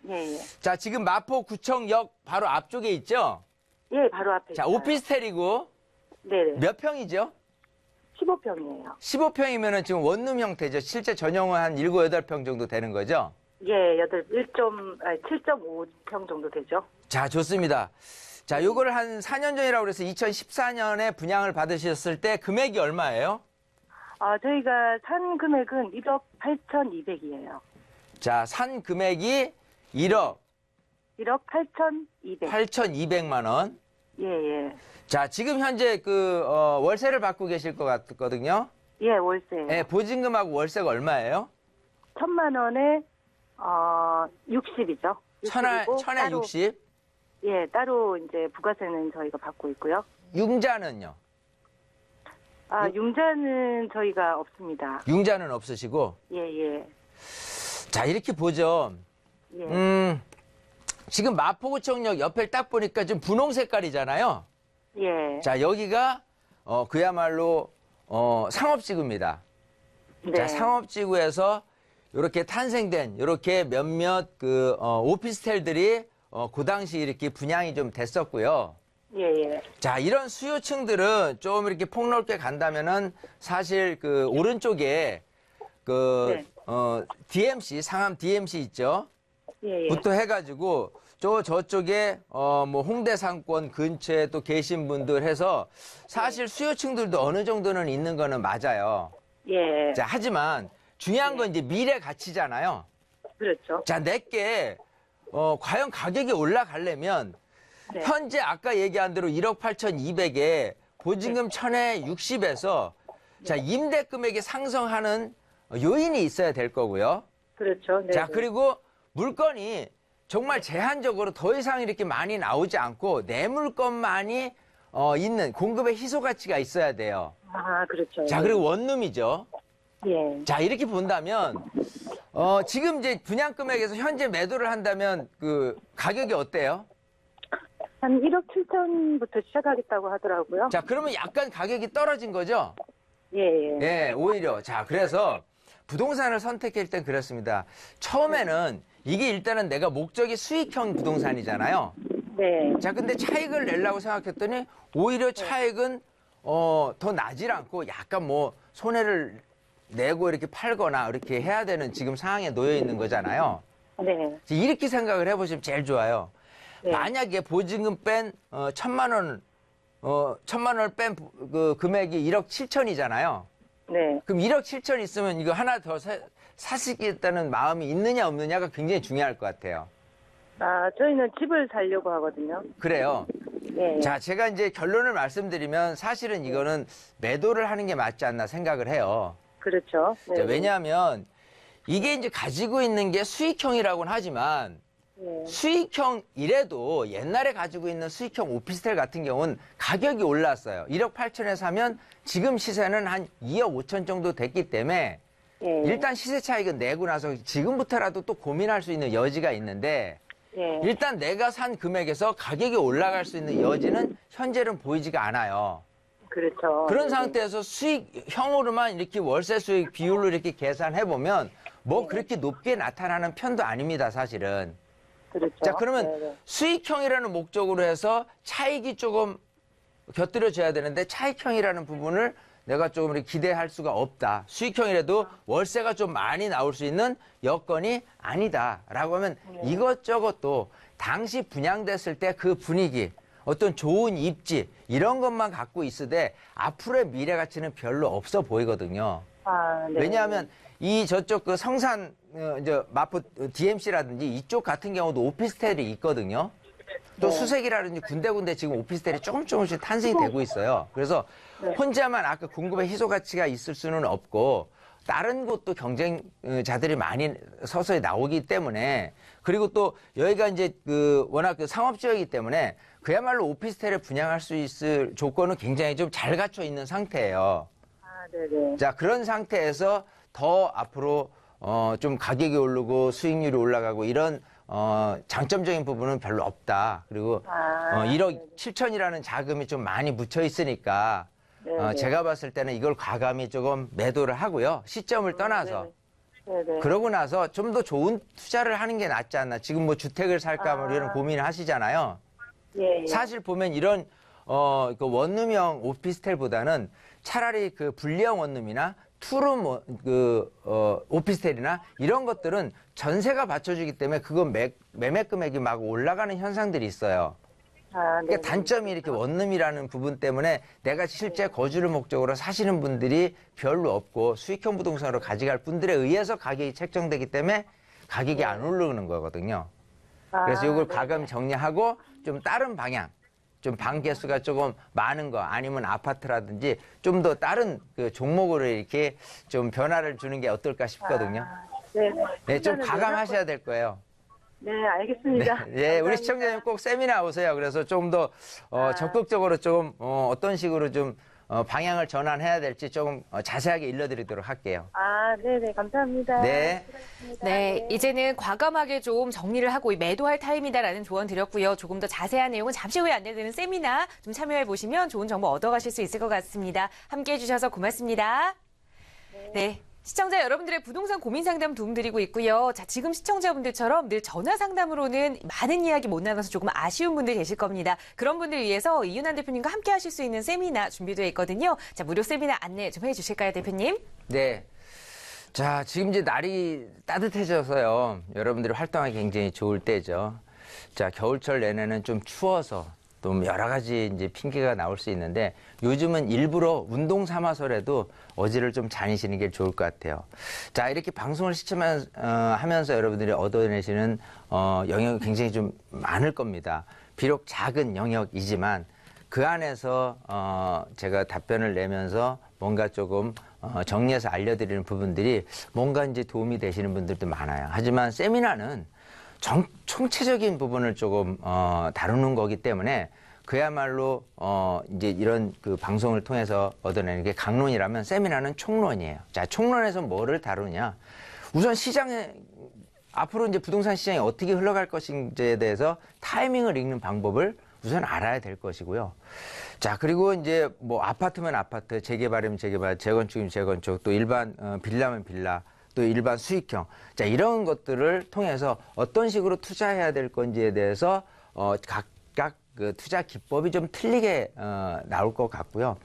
예. 자, 지금 마포구청역 바로 앞쪽에 있죠? 예, 바로 앞에 자, 있어요. 오피스텔이고 네, 몇 평이죠? 15평이에요. 15평이면은 지금 원룸 형태죠. 실제 전용은 한 7, 8평 정도 되는 거죠? 예, 7.5평 정도 되죠. 자, 좋습니다. 자, 요거를 한 4년 전이라고 그래서 2014년에 분양을 받으셨을 때 금액이 얼마예요? 저희가 산 금액은 1억 8,200이에요. 자, 산 금액이 1억 1억 8,200. 8,200만 원. 예. 자, 지금 현재 그 월세를 받고 계실 것 같거든요. 예, 월세. 예, 보증금하고 월세가 얼마예요? 1,000만 원에 60이죠. 천에 60? 예, 따로 이제 부가세는 저희가 받고 있고요. 융자는요? 융자는 저희가 없습니다. 융자는 없으시고. 예. 자, 이렇게 보죠. 예. 지금 마포구청역 옆에 딱 보니까 좀 분홍 색깔이잖아요. 예. 자, 여기가 그야말로 상업지구입니다. 네. 자, 상업지구에서 이렇게 탄생된 이렇게 몇몇 오피스텔들이 그 당시 이렇게 분양이 좀 됐었고요. 예. 자, 이런 수요층들은 좀 이렇게 폭넓게 간다면은 사실 그 오른쪽에 네. DMC, 상암 DMC 있죠? 예. 부터 해가지고 저쪽에 뭐 홍대 상권 근처에 또 계신 분들 해서 사실 수요층들도 어느 정도는 있는 거는 맞아요. 예. 자, 하지만 중요한 건 이제 미래 가치잖아요. 그렇죠. 자, 내게 과연 가격이 올라가려면 네. 현재 아까 얘기한 대로 1억 8,200에 보증금 1,000에 60에서 자, 임대 금액이 상승하는 요인이 있어야 될 거고요. 그렇죠. 네. 자, 그리고 물건이 정말 제한적으로 더 이상 이렇게 많이 나오지 않고 내 물건만이 있는 공급의 희소 가치가 있어야 돼요. 그렇죠. 자, 그리고 원룸이죠. 예. 자, 이렇게 본다면 지금 이제 분양 금액에서 현재 매도를 한다면 그 가격이 어때요? 한 1억 7천부터 시작하겠다고 하더라고요. 자, 그러면 약간 가격이 떨어진 거죠? 예. 예, 오히려. 자, 그래서 부동산을 선택할 땐 그렇습니다. 처음에는 이게 일단은 내가 목적이 수익형 부동산이잖아요. 네. 자, 근데 차익을 내려고 생각했더니 오히려 차익은 더 나질 않고 약간 뭐 손해를 내고 이렇게 팔거나 이렇게 해야 되는 지금 상황에 놓여 있는 거잖아요. 네. 이렇게 생각을 해보시면 제일 좋아요. 네. 만약에 보증금 뺀 1,000만 원을 뺀 그 금액이 1억 7천이잖아요. 네. 그럼 1억 7천 있으면 이거 하나 더 사시겠다는 마음이 있느냐 없느냐가 굉장히 중요할 것 같아요. 저희는 집을 살려고 하거든요. 그래요. 예. 자, 제가 이제 결론을 말씀드리면 사실은 이거는 매도를 하는 게 맞지 않나 생각을 해요. 그렇죠. 네. 자, 왜냐하면 이게 이제 가지고 있는 게 수익형이라고는 하지만 예. 수익형이래도 옛날에 가지고 있는 수익형 오피스텔 같은 경우는 가격이 올랐어요. 1억 8천에 사면 지금 시세는 한 2억 5천 정도 됐기 때문에 예. 일단 시세 차익은 내고 나서 지금부터라도 또 고민할 수 있는 여지가 있는데 예. 일단 내가 산 금액에서 가격이 올라갈 수 있는 여지는 현재는 보이지가 않아요. 그렇죠. 그런 상태에서 수익형으로만 이렇게 월세 수익 비율로 이렇게 계산해보면 뭐 그렇게 높게 나타나는 편도 아닙니다, 사실은. 그렇죠. 자, 그러면 네. 수익형이라는 목적으로 해서 차익이 조금 곁들여져야 되는데 차익형이라는 부분을 내가 조금 이렇게 기대할 수가 없다. 수익형이라도 월세가 좀 많이 나올 수 있는 여건이 아니다라고 하면 이것저것 또 당시 분양됐을 때 그 분위기, 어떤 좋은 입지 이런 것만 갖고 있으되 앞으로의 미래 가치는 별로 없어 보이거든요. 네. 왜냐하면 이 저쪽 그 성산 이제 마포 DMC라든지 이쪽 같은 경우도 오피스텔이 있거든요. 또 수색이라든지 군데군데 지금 오피스텔이 조금씩 탄생이 되고 있어요. 그래서 혼자만 아까 공급의 희소 가치가 있을 수는 없고 다른 곳도 경쟁자들이 많이 서서히 나오기 때문에 그리고 또 여기가 이제 그 워낙 그 상업 지역이기 때문에 그야말로 오피스텔을 분양할 수 있을 조건은 굉장히 좀 잘 갖춰 있는 상태예요. 네네. 자, 그런 상태에서 더 앞으로 좀 가격이 오르고 수익률이 올라가고 이런 장점적인 부분은 별로 없다. 그리고 1억 7천이라는 자금이 좀 많이 묻혀 있으니까 제가 봤을 때는 이걸 과감히 조금 매도를 하고요. 시점을 떠나서. 네네. 그러고 나서 좀 더 좋은 투자를 하는 게 낫지 않나. 지금 뭐 주택을 살까 뭐 이런 고민을 하시잖아요. 예. 사실 보면 이런 그 원룸형 오피스텔보다는 차라리 그 분리형 원룸이나 투룸 오피스텔이나 이런 것들은 전세가 받쳐주기 때문에 그거 매매 금액이 막 올라가는 현상들이 있어요. 그러니까 단점이 이렇게 원룸이라는 부분 때문에 내가 실제 거주를 목적으로 사시는 분들이 별로 없고 수익형 부동산으로 가져갈 분들에 의해서 가격이 책정되기 때문에 가격이 안 오르는 거거든요. 그래서 이걸 과감히 정리하고 좀 다른 방향, 좀 방 개수가 조금 많은 거 아니면 아파트라든지 좀 더 다른 그 종목으로 이렇게 좀 변화를 주는 게 어떨까 싶거든요. 네. 네, 좀 투자는 가감하셔야 될 거예요. 네, 알겠습니다. 네, 우리 감사합니다. 시청자님 꼭 세미나 오세요. 그래서 좀 더 적극적으로 좀 어떤 식으로 좀 방향을 전환해야 될지 조금 자세하게 일러드리도록 할게요. 네네, 감사합니다. 네. 수고하셨습니다. 네, 이제는 과감하게 좀 정리를 하고 매도할 타임이다라는 조언 드렸고요. 조금 더 자세한 내용은 잠시 후에 안내되는 세미나 좀 참여해 보시면 좋은 정보 얻어가실 수 있을 것 같습니다. 함께해 주셔서 고맙습니다. 네. 시청자 여러분들의 부동산 고민 상담 도움드리고 있고요. 자, 지금 시청자분들처럼 늘 전화 상담으로는 많은 이야기 못 나눠서 조금 아쉬운 분들 계실 겁니다. 그런 분들 위해서 이윤환 대표님과 함께 하실 수 있는 세미나 준비되어 있거든요. 자, 무료 세미나 안내 좀 해주실까요, 대표님? 네. 자, 지금 이제 날이 따뜻해져서요. 여러분들이 활동하기 굉장히 좋을 때죠. 자, 겨울철 내내는 좀 추워서 또 여러 가지 이제 핑계가 나올 수 있는데 요즘은 일부러 운동 삼아서라도 어지를 좀 다니시는 게 좋을 것 같아요. 자, 이렇게 방송을 시청하면서 여러분들이 얻어내시는 영역이 굉장히 좀 많을 겁니다. 비록 작은 영역이지만 그 안에서 제가 답변을 내면서 뭔가 조금 정리해서 알려드리는 부분들이 뭔가 이제 도움이 되시는 분들도 많아요. 하지만 세미나는 총체적인 부분을 조금 다루는 거기 때문에 그야말로 이제 이런 그 방송을 통해서 얻어내는 게 강론이라면 세미나는 총론이에요. 자, 총론에서 뭐를 다루냐? 우선 시장에 앞으로 이제 부동산 시장이 어떻게 흘러갈 것인지에 대해서 타이밍을 읽는 방법을 우선 알아야 될 것이고요. 자, 그리고 이제 뭐 아파트면 아파트, 재개발이면 재개발, 재건축이면 재건축, 또 일반 빌라면 빌라, 또 일반 수익형. 자, 이런 것들을 통해서 어떤 식으로 투자해야 될 건지에 대해서 각각 그 투자 기법이 좀 틀리게 나올 것 같고요.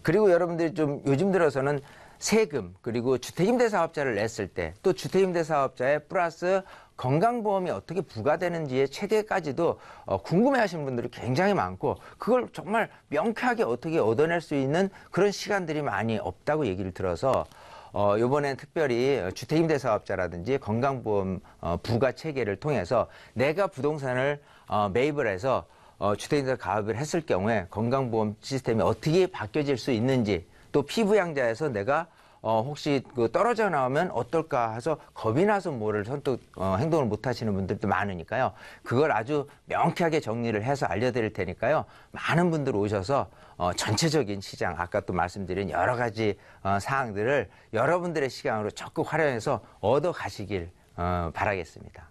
그리고 여러분들이 좀 요즘 들어서는 세금 그리고 주택임대사업자를 냈을 때 또 주택임대사업자에 플러스 건강보험이 어떻게 부과되는지의 체계까지도 궁금해하시는 분들이 굉장히 많고 그걸 정말 명쾌하게 어떻게 얻어낼 수 있는 그런 시간들이 많이 없다고 얘기를 들어서 이번엔 특별히 주택임대사업자라든지 건강보험 부과 체계를 통해서 내가 부동산을 매입을 해서 주택임대 가입을 했을 경우에 건강보험 시스템이 어떻게 바뀌어질 수 있는지 또 피부양자에서 내가 혹시 그 떨어져 나오면 어떨까 해서 겁이 나서 뭐를 선뜻 행동을 못 하시는 분들도 많으니까요. 그걸 아주 명쾌하게 정리를 해서 알려드릴 테니까요. 많은 분들 오셔서 전체적인 시장, 아까 또 말씀드린 여러 가지 사항들을 여러분들의 시간으로 적극 활용해서 얻어 가시길 바라겠습니다.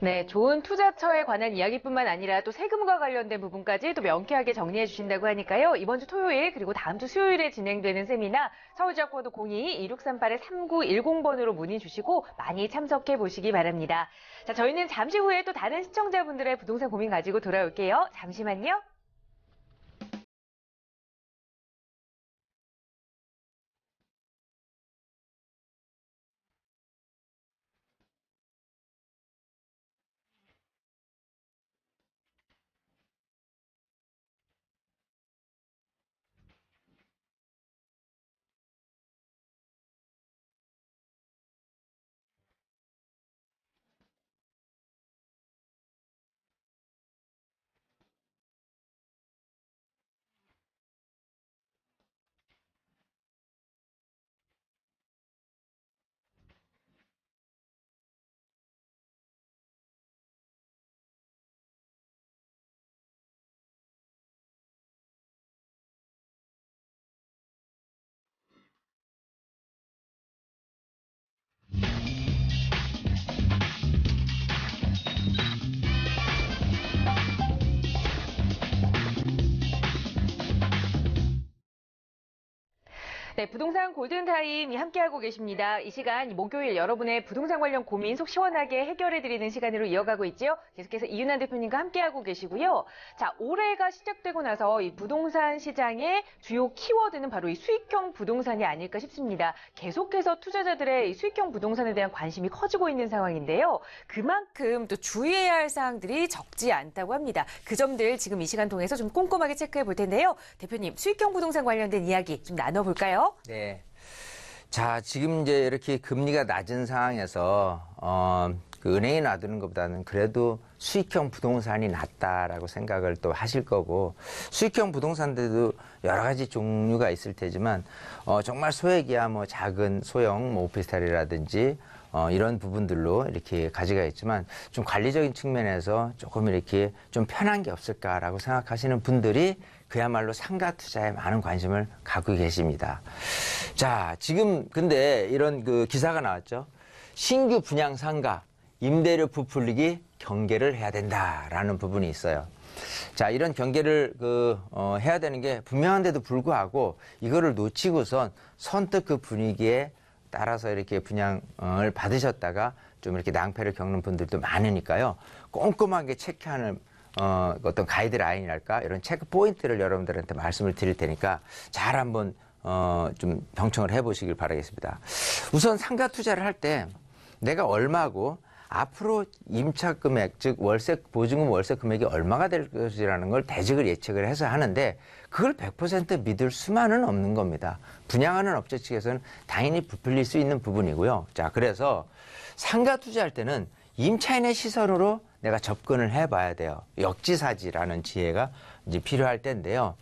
네, 좋은 투자처에 관한 이야기뿐만 아니라 또 세금과 관련된 부분까지 또 명쾌하게 정리해 주신다고 하니까요. 이번 주 토요일 그리고 다음 주 수요일에 진행되는 세미나 서울지역번호 02-2638-3910번으로 문의 주시고 많이 참석해 보시기 바랍니다. 자, 저희는 잠시 후에 또 다른 시청자분들의 부동산 고민 가지고 돌아올게요. 잠시만요. 네, 부동산 골든타임 함께하고 계십니다. 이 시간 목요일 여러분의 부동산 관련 고민 속 시원하게 해결해드리는 시간으로 이어가고 있죠. 계속해서 이윤환 대표님과 함께하고 계시고요. 자, 올해가 시작되고 나서 이 부동산 시장의 주요 키워드는 바로 이 수익형 부동산이 아닐까 싶습니다. 계속해서 투자자들의 이 수익형 부동산에 대한 관심이 커지고 있는 상황인데요. 그만큼 또 주의해야 할 사항들이 적지 않다고 합니다. 그 점들 지금 이 시간 통해서 좀 꼼꼼하게 체크해 볼 텐데요. 대표님, 수익형 부동산 관련된 이야기 좀 나눠볼까요? 네. 자, 지금 이제 이렇게 금리가 낮은 상황에서 그 은행에 놔두는 것보다는 그래도 수익형 부동산이 낫다라고 생각을 또 하실 거고 수익형 부동산들도 여러 가지 종류가 있을 테지만 정말 소액이야 뭐 작은 소형 뭐 오피스텔이라든지 이런 부분들로 이렇게 가지가 있지만 좀 관리적인 측면에서 조금 이렇게 좀 편한 게 없을까라고 생각하시는 분들이 그야말로 상가 투자에 많은 관심을 갖고 계십니다. 자, 지금 근데 이런 그 기사가 나왔죠. 신규 분양 상가 임대료 부풀리기 경계를 해야 된다라는 부분이 있어요. 자, 이런 경계를 해야 되는 게 분명한데도 불구하고 이거를 놓치고선 선뜻 그 분위기에 따라서 이렇게 분양을 받으셨다가 좀 이렇게 낭패를 겪는 분들도 많으니까요. 꼼꼼하게 체크하는 어떤 가이드라인이랄까 이런 체크 포인트를 여러분들한테 말씀을 드릴 테니까 잘 한번 좀 경청을 해보시길 바라겠습니다. 우선 상가 투자를 할 때 내가 얼마고 앞으로 임차 금액, 즉 월세 보증금 월세 금액이 얼마가 될 것이라는 걸 대직을 예측을 해서 하는데 그걸 100% 믿을 수만은 없는 겁니다. 분양하는 업체 측에서는 당연히 부풀릴 수 있는 부분이고요. 자, 그래서 상가 투자할 때는 임차인의 시선으로 내가 접근을 해봐야 돼요. 역지사지라는 지혜가 이제 필요할 텐데요.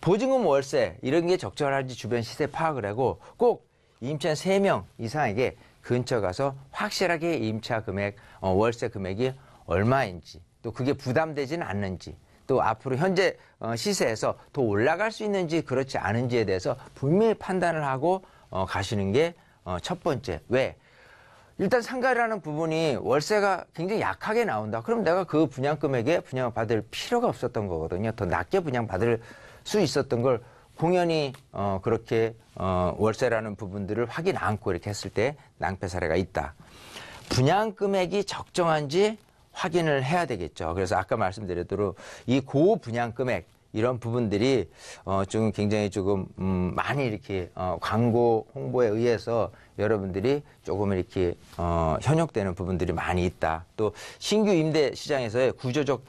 보증금 월세 이런 게 적절한지 주변 시세 파악을 하고 꼭 임차인 3명 이상에게 근처 가서 확실하게 임차 금액, 월세 금액이 얼마인지 또 그게 부담되지는 않는지 또 앞으로 현재 시세에서 더 올라갈 수 있는지 그렇지 않은지에 대해서 분명히 판단을 하고 가시는 게 첫 번째. 왜? 일단 상가라는 부분이 월세가 굉장히 약하게 나온다. 그럼 내가 그 분양 금액에 분양을 받을 필요가 없었던 거거든요. 더 낮게 분양받을 수 있었던 걸 공연히 그렇게 월세라는 부분들을 확인 않고 이렇게 했을 때 낭패 사례가 있다. 분양 금액이 적정한지 확인을 해야 되겠죠. 그래서 아까 말씀드렸대로 이 고분양 금액 이런 부분들이 좀 굉장히 조금 많이 이렇게 광고 홍보에 의해서 여러분들이 조금 이렇게 현혹되는 부분들이 많이 있다. 또 신규 임대 시장에서의 구조적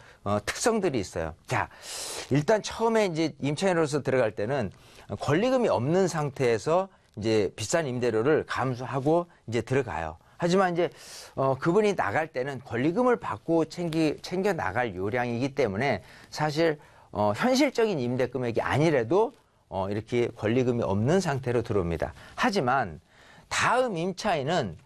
특성들이 있어요. 자, 일단 처음에 이제 임차인으로서 들어갈 때는 권리금이 없는 상태에서 이제 비싼 임대료를 감수하고 이제 들어가요. 하지만 이제 그분이 나갈 때는 권리금을 받고 챙겨 나갈 요량이기 때문에 사실 현실적인 임대 금액이 아니라도 이렇게 권리금이 없는 상태로 들어옵니다. 하지만 다음 임차인은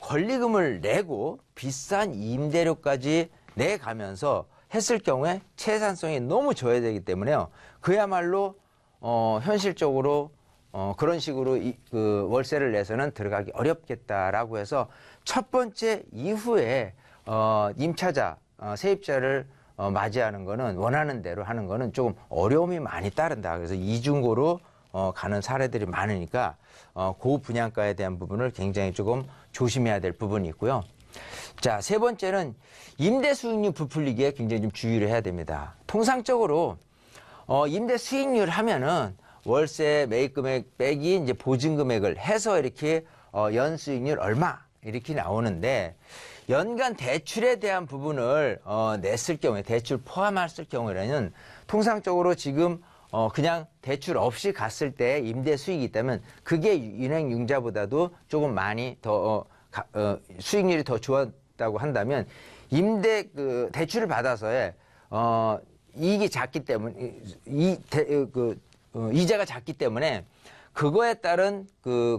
권리금을 내고 비싼 임대료까지 내가면서 했을 경우에 채산성이 너무 저해되기 때문에요. 그야말로 현실적으로 그런 식으로 그 월세를 내서는 들어가기 어렵겠다라고 해서 첫 번째 이후에 임차자, 세입자를 맞이하는 거는 원하는 대로 하는 거는 조금 어려움이 많이 따른다. 그래서 이중고로 가는 사례들이 많으니까 고분양가에 대한 부분을 굉장히 조금 조심해야 될 부분이 있고요. 자, 세 번째는 임대 수익률 부풀리기에 굉장히 좀 주의를 해야 됩니다. 통상적으로 임대 수익률 하면은 월세 매입 금액 빼기 이제 보증 금액을 해서 이렇게 연 수익률 얼마 이렇게 나오는데 연간 대출에 대한 부분을 냈을 경우에 대출 포함했을 경우에는 통상적으로 지금 그냥 대출 없이 갔을 때 임대 수익이 있다면 그게 은행 융자보다도 조금 많이 더 수익률이 더 좋았다고 한다면 임대 대출을 받아서의 이익이 작기 때문에 이자가 작기 때문에 그거에 따른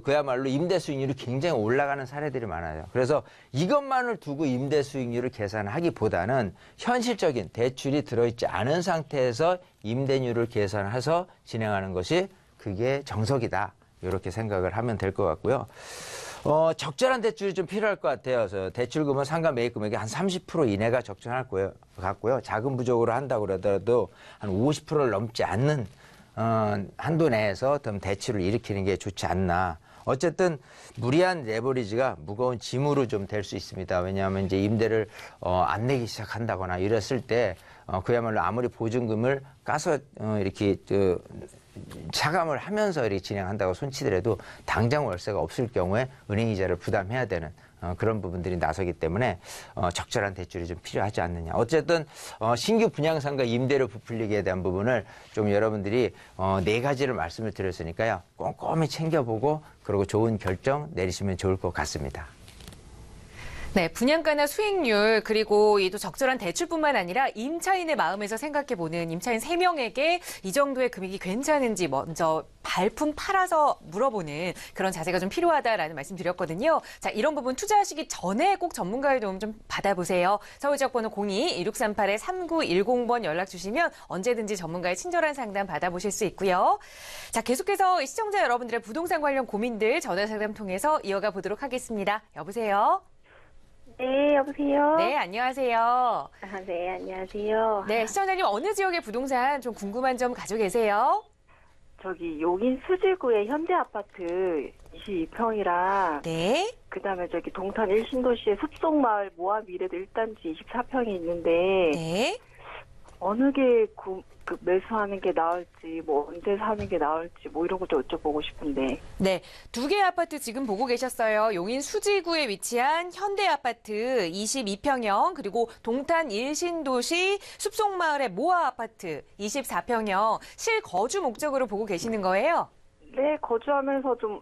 그야말로 임대 수익률이 굉장히 올라가는 사례들이 많아요. 그래서 이것만을 두고 임대 수익률을 계산하기보다는 현실적인 대출이 들어있지 않은 상태에서 임대료를 계산해서 진행하는 것이 그게 정석이다. 이렇게 생각을 하면 될 것 같고요. 적절한 대출이 좀 필요할 것 같아요. 그래서 대출금은 상가 매입 금액의 한 30% 이내가 적정할 것 같고요. 자금 부족으로 한다고 그러더라도 한 50%를 넘지 않는 한도 내에서 좀 대출을 일으키는 게 좋지 않나. 어쨌든 무리한 레버리지가 무거운 짐으로 좀 될 수 있습니다. 왜냐하면 이제 임대를 안 내기 시작한다거나 이랬을 때 그야말로 아무리 보증금을 까서 이렇게 차감을 하면서 이렇게 진행한다고 손치더라도 당장 월세가 없을 경우에 은행 이자를 부담해야 되는 그런 부분들이 나서기 때문에 적절한 대출이 좀 필요하지 않느냐. 어쨌든 신규 분양상가 임대료 부풀리기에 대한 부분을 좀 여러분들이 4가지를 말씀을 드렸으니까요. 꼼꼼히 챙겨보고 그리고 좋은 결정 내리시면 좋을 것 같습니다. 네, 분양가나 수익률 그리고 이 또 적절한 대출뿐만 아니라 임차인의 마음에서 생각해보는 임차인 3명에게 이 정도의 금액이 괜찮은지 먼저 발품 팔아서 물어보는 그런 자세가 좀 필요하다라는 말씀 드렸거든요. 자, 이런 부분 투자하시기 전에 꼭 전문가의 도움 좀 받아보세요. 서울지역번호 02-2638-3910번 연락 주시면 언제든지 전문가의 친절한 상담 받아보실 수 있고요. 자, 계속해서 시청자 여러분들의 부동산 관련 고민들 전화 상담 통해서 이어가 보도록 하겠습니다. 여보세요? 네, 여보세요? 네, 안녕하세요. 아, 네, 안녕하세요. 네, 시청자님 어느 지역의 부동산 좀 궁금한 점 가지고 계세요? 저기 용인 수지구의 현대아파트 22평이랑 네. 그다음에 저기 동탄 1신도시의 숲속마을 모아 미래도 1단지 24평이 있는데 네. 어느 게 매수하는 게 나을지 뭐 언제 사는 게 나을지 뭐 이런 것도 여쭤보고 싶은데. 네, 2개의 아파트 지금 보고 계셨어요. 용인 수지구에 위치한 현대아파트 22평형 그리고 동탄 1신도시 숲속마을의 모아 아파트 24평형 실거주 목적으로 보고 계시는 거예요? 네, 거주하면서 좀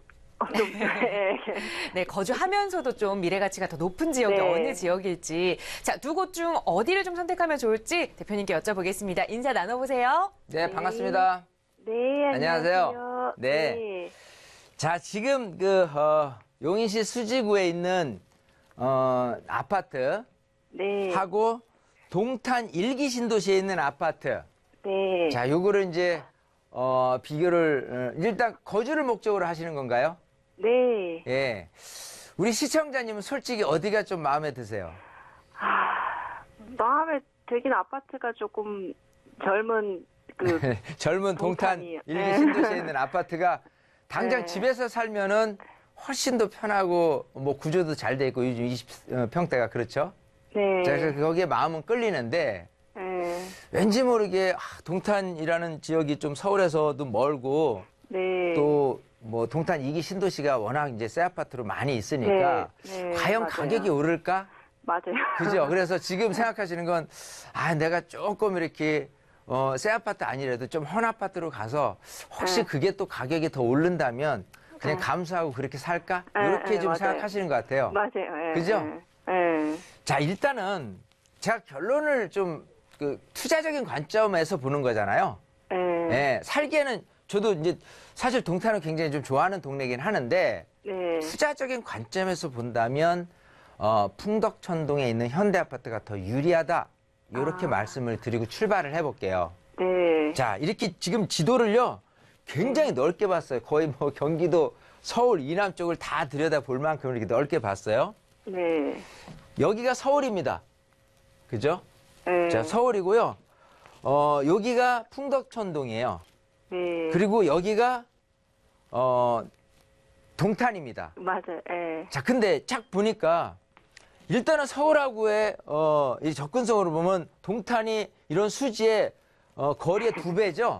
네. 네, 거주하면서도 좀 미래 가치가 더 높은 지역이 네. 어느 지역일지. 자, 두 곳 중 어디를 좀 선택하면 좋을지 대표님께 여쭤보겠습니다. 인사 나눠보세요. 네, 반갑습니다. 네, 안녕하세요. 안녕하세요. 네. 자, 지금 용인시 수지구에 있는 아파트 네. 하고 동탄 1기 신도시에 있는 아파트. 네. 자, 요거를 이제 비교를 일단 거주를 목적으로 하시는 건가요? 네. 예. 우리 시청자님은 솔직히 어디가 좀 마음에 드세요? 마음에 들긴 아파트가 조금 젊은 젊은 동탄 동탄이요. 1기 신도시에 있는 아파트가 당장 네. 집에서 살면은 훨씬 더 편하고 뭐 구조도 잘 돼 있고 요즘 20평대가 그렇죠? 네. 자, 그래서 거기에 마음은 끌리는데 네. 왠지 모르게 동탄이라는 지역이 좀 서울에서도 멀고 네. 또 뭐 동탄 2기 신도시가 워낙 이제 새 아파트로 많이 있으니까 네, 네, 과연 맞아요. 가격이 오를까? 맞아요. 그죠? 그래서 지금 생각하시는 건 내가 조금 이렇게 새 아파트 아니라도 좀 헌 아파트로 가서 혹시 네. 그게 또 가격이 더 오른다면 그냥 감수하고 그렇게 살까? 네, 이렇게 네, 좀 맞아요. 생각하시는 것 같아요. 맞아요. 네, 그죠? 네. 네. 자, 일단은 제가 결론을 좀 투자적인 관점에서 보는 거잖아요. 네. 예, 살기에는 저도 이제 사실 동탄을 굉장히 좀 좋아하는 동네긴 하는데 네. 투자적인 관점에서 본다면 풍덕천동에 있는 현대아파트가 더 유리하다. 이렇게 말씀을 드리고 출발을 해볼게요. 네. 자, 이렇게 지금 지도를요 굉장히 넓게 봤어요. 거의 뭐 경기도 서울 이남 쪽을 다 들여다볼 만큼 이렇게 넓게 봤어요. 네. 여기가 서울입니다. 그죠? 네. 자, 서울이고요. 여기가 풍덕천동이에요. 네. 그리고 여기가 동탄입니다. 맞아요. 네. 자, 근데 쫙 보니까 일단은 서울하고의 이 접근성으로 보면 동탄이 이런 수지의 거리의 2배죠.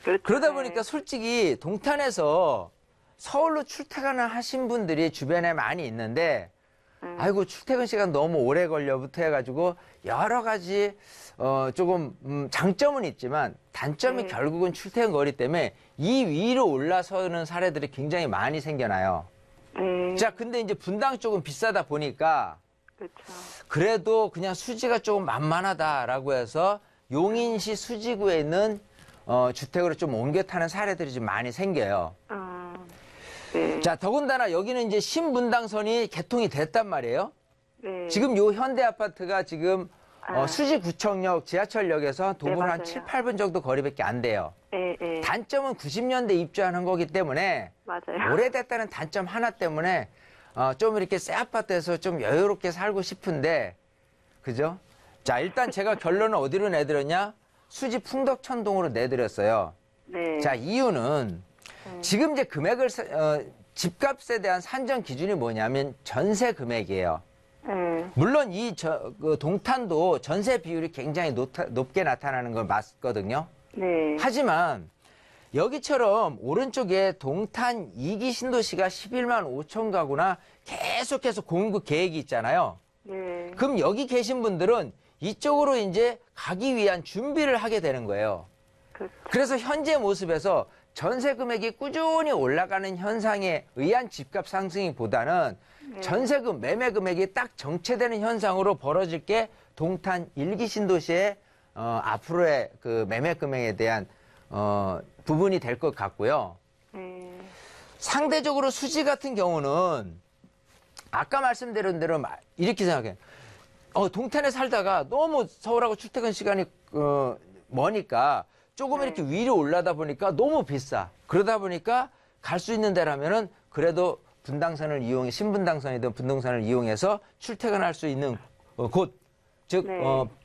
그렇죠. 그러다 네. 보니까 솔직히 동탄에서 서울로 출퇴근을 하신 분들이 주변에 많이 있는데 아이고 출퇴근 시간 너무 오래 걸려부터 해가지고 여러 가지 조금 장점은 있지만 단점이 결국은 출퇴근 거리 때문에 이 위로 올라서는 사례들이 굉장히 많이 생겨나요. 네. 자, 근데 이제 분당 쪽은 비싸다 보니까 그렇죠. 그래도 그냥 수지가 조금 만만하다라고 해서 용인시 수지구에 있는 주택으로 좀 옮겨 타는 사례들이 좀 많이 생겨요. 네. 자, 더군다나 여기는 이제 신분당선이 개통이 됐단 말이에요. 네. 지금 요 현대 아파트가 지금 수지구청역 지하철역에서 도보로 한 맞아요. 7, 8분 정도 거리밖에 안 돼요. 네. 네. 단점은 90년대 입주하는 거기 때문에 맞아요. 오래됐다는 단점 하나 때문에 좀 이렇게 새 아파트에서 좀 여유롭게 살고 싶은데 그죠? 자, 일단 제가 결론을 어디로 내드렸냐? 수지 풍덕천동으로 내드렸어요. 네. 자, 이유는 지금 이제 금액을 집값에 대한 산정 기준이 뭐냐면 전세 금액이에요. 네. 물론 동탄도 전세 비율이 굉장히 높게 나타나는 건 맞거든요. 네. 하지만 여기처럼 오른쪽에 동탄 2기 신도시가 11만 5천 가구나 계속해서 공급 계획이 있잖아요. 네. 그럼 여기 계신 분들은 이쪽으로 이제 가기 위한 준비를 하게 되는 거예요. 그렇죠. 그래서 현재 모습에서 전세 금액이 꾸준히 올라가는 현상에 의한 집값 상승이보다는 전세금, 매매 금액이 딱 정체되는 현상으로 벌어질 게 동탄 1기 신도시의 앞으로의 그 매매 금액에 대한 부분이 될 것 같고요. 상대적으로 수지 같은 경우는 아까 말씀드린 대로 이렇게 생각해요. 동탄에 살다가 너무 서울하고 출퇴근 시간이 머니까 조금 이렇게 위로 올라다 보니까 너무 비싸. 그러다 보니까 갈 수 있는 데라면은 그래도 분당선을 이용해, 신분당선이든 분당선을 이용해서 출퇴근할 수 있는 곳, 즉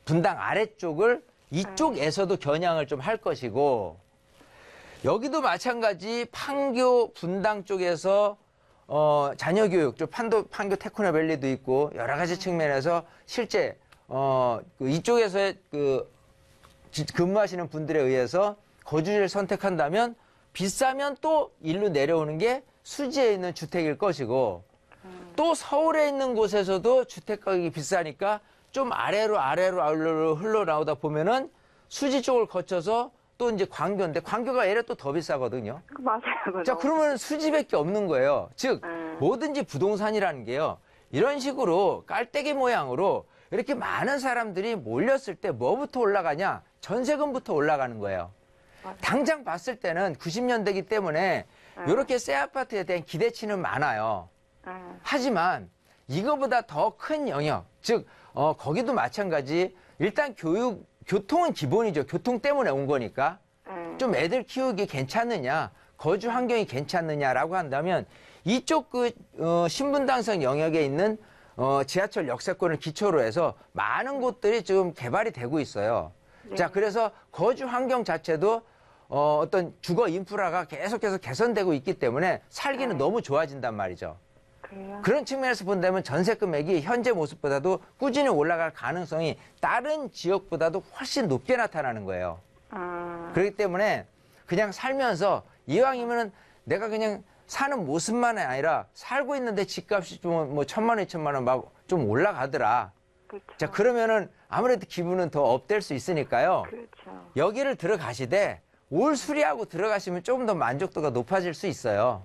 분당 아래쪽을 이쪽에서도 겨냥을 좀 할 것이고, 여기도 마찬가지 판교 분당 쪽에서 자녀 교육, 판교 테크노밸리도 있고 여러 가지 측면에서 실제 이쪽에서의 근무하시는 분들에 의해서 거주지를 선택한다면 비싸면 또 일로 내려오는 게 수지에 있는 주택일 것이고, 또 서울에 있는 곳에서도 주택 가격이 비싸니까 좀 아래로 흘러나오다 보면은 수지 쪽을 거쳐서 또 이제 광교인데, 광교가 얘를 또 더 비싸거든요. 맞아요. 자, 그러면 수지밖에 없는 거예요. 즉, 뭐든지 부동산이라는 게요, 이런 식으로 깔때기 모양으로 이렇게 많은 사람들이 몰렸을 때 뭐부터 올라가냐? 전세금부터 올라가는 거예요. 당장 봤을 때는 90년대이기 때문에 이렇게 새 아파트에 대한 기대치는 많아요. 하지만 이거보다 더 큰 영역, 즉 거기도 마찬가지. 일단 교통은 기본이죠. 교통 때문에 온 거니까. 좀 애들 키우기 괜찮느냐, 거주 환경이 괜찮느냐라고 한다면 이쪽 신분당선 영역에 있는 지하철 역세권을 기초로 해서 많은 곳들이 지금 개발이 되고 있어요. 자, 그래서 거주 환경 자체도 어떤 주거 인프라가 계속해서 개선되고 있기 때문에 살기는 너무 좋아진단 말이죠. 그래요? 그런 측면에서 본다면 전세 금액이 현재 모습보다도 꾸준히 올라갈 가능성이 다른 지역보다도 훨씬 높게 나타나는 거예요. 그렇기 때문에 그냥 살면서 이왕이면은 내가 그냥 사는 모습만이 아니라 살고 있는데 집값이 좀 뭐 1,000만 원, 2,000만 원 막 좀 올라가더라. 그렇죠. 자, 그러면은 아무래도 기분은 더 업될 수 있으니까요. 그렇죠. 여기를 들어가시되 올 수리하고 들어가시면 조금 더 만족도가 높아질 수 있어요.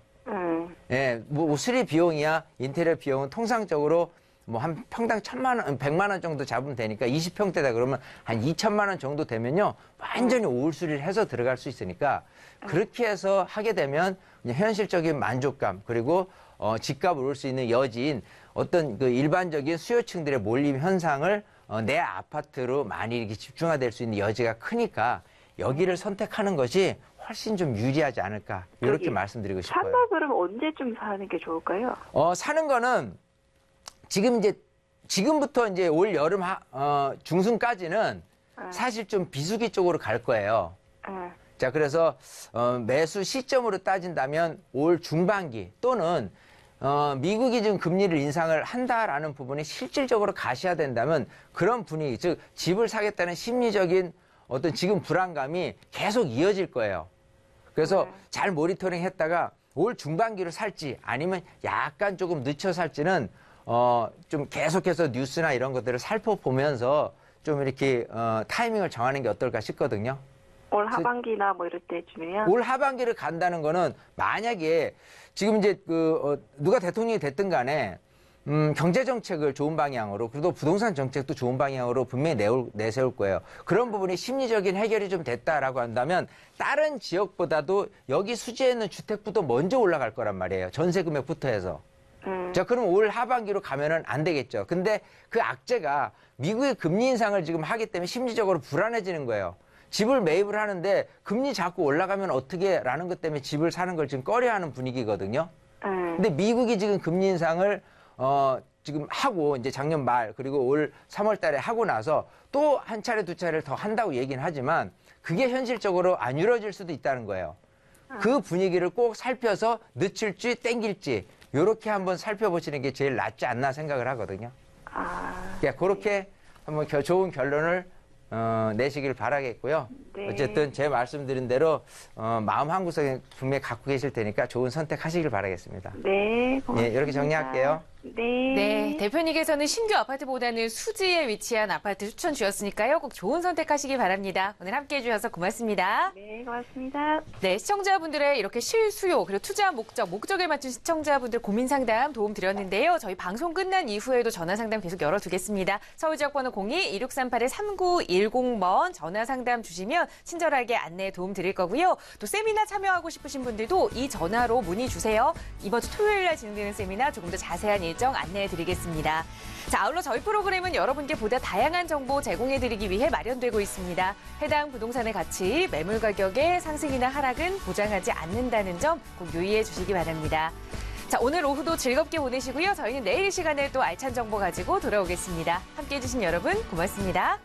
예, 뭐 수리 비용이야, 인테리어 비용은 통상적으로 뭐 한 평당 100만 원 정도 잡으면 되니까 20평대다 그러면 한 2천만 원 정도 되면요, 완전히 올 수리를 해서 들어갈 수 있으니까 그렇게 해서 하게 되면 그냥 현실적인 만족감, 그리고 집값을 올 수 있는 여지인 어떤 그 일반적인 수요층들의 몰림 현상을 내 아파트로 많이 이렇게 집중화될 수 있는 여지가 크니까 여기를 선택하는 것이 훨씬 좀 유리하지 않을까, 이렇게 말씀드리고 싶어요. 산다 그러면 언제쯤 사는 게 좋을까요? 사는 거는 지금부터 이제 올 여름 중순까지는 사실 좀 비수기 쪽으로 갈 거예요. 자, 그래서 매수 시점으로 따진다면 올 중반기 또는 미국이 지금 금리를 인상을 한다라는 부분이 실질적으로 가시화된다면 그런 분위기, 즉 집을 사겠다는 심리적인 어떤 지금 불안감이 계속 이어질 거예요. 그래서 잘 모니터링 했다가 올 중반기로 살지 아니면 약간 조금 늦춰 살지는 좀 계속해서 뉴스나 이런 것들을 살펴보면서 좀 이렇게 타이밍을 정하는 게 어떨까 싶거든요. 올 하반기나 뭐 이럴 때쯤이요? 올 하반기를 간다는 거는 만약에 지금 이제 누가 대통령이 됐든 간에 경제 정책을 좋은 방향으로, 그리고 부동산 정책도 좋은 방향으로 분명히 내세울 거예요. 그런 부분이 심리적인 해결이 좀 됐다라고 한다면 다른 지역보다도 여기 수지에 있는 주택부터 먼저 올라갈 거란 말이에요. 전세 금액부터 해서. 자, 그럼 올 하반기로 가면은 안 되겠죠. 근데 그 악재가 미국의 금리 인상을 지금 하기 때문에 심리적으로 불안해지는 거예요. 집을 매입을 하는데 금리 자꾸 올라가면 어떻게 라는 것 때문에 집을 사는 걸 지금 꺼려하는 분위기거든요. 근데 미국이 지금 금리 인상을 지금 하고 이제 작년 말 그리고 올 3월 달에 하고 나서 또 한 차례 두 차례를 더 한다고 얘기는 하지만 그게 현실적으로 안 이루어질 수도 있다는 거예요. 그 분위기를 꼭 살펴서 늦출지 땡길지 요렇게 한번 살펴보시는 게 제일 낫지 않나 생각을 하거든요. 그러니까 그렇게 한번 좋은 결론을 내시길 바라겠고요. 네. 어쨌든 제 말씀드린 대로 마음 한구석에 분명히 갖고 계실 테니까 좋은 선택하시길 바라겠습니다. 네, 고맙습니다. 예, 이렇게 정리할게요. 네, 대표님께서는 신규 아파트보다는 수지에 위치한 아파트 추천 주셨으니까요. 꼭 좋은 선택하시기 바랍니다. 오늘 함께해 주셔서 고맙습니다. 네, 고맙습니다. 네, 시청자분들의 이렇게 실수요 그리고 투자 목적에 맞춘 시청자분들 고민 상담 도움 드렸는데요. 저희 방송 끝난 이후에도 전화 상담 계속 열어두겠습니다. 서울 지역번호 02-2638-3910번 전화 상담 주시면 친절하게 안내 도움 드릴 거고요. 또 세미나 참여하고 싶으신 분들도 이 전화로 문의 주세요. 이번 주 토요일 날 진행되는 세미나 조금 더 자세한 일정 안내해 드리겠습니다. 자, 아울러 저희 프로그램은 여러분께 보다 다양한 정보 제공해 드리기 위해 마련되고 있습니다. 해당 부동산의 가치, 매물 가격의 상승이나 하락은 보장하지 않는다는 점 꼭 유의해 주시기 바랍니다. 자, 오늘 오후도 즐겁게 보내시고요. 저희는 내일 이 시간에 또 알찬 정보 가지고 돌아오겠습니다. 함께해 주신 여러분 고맙습니다.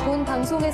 본 방송에서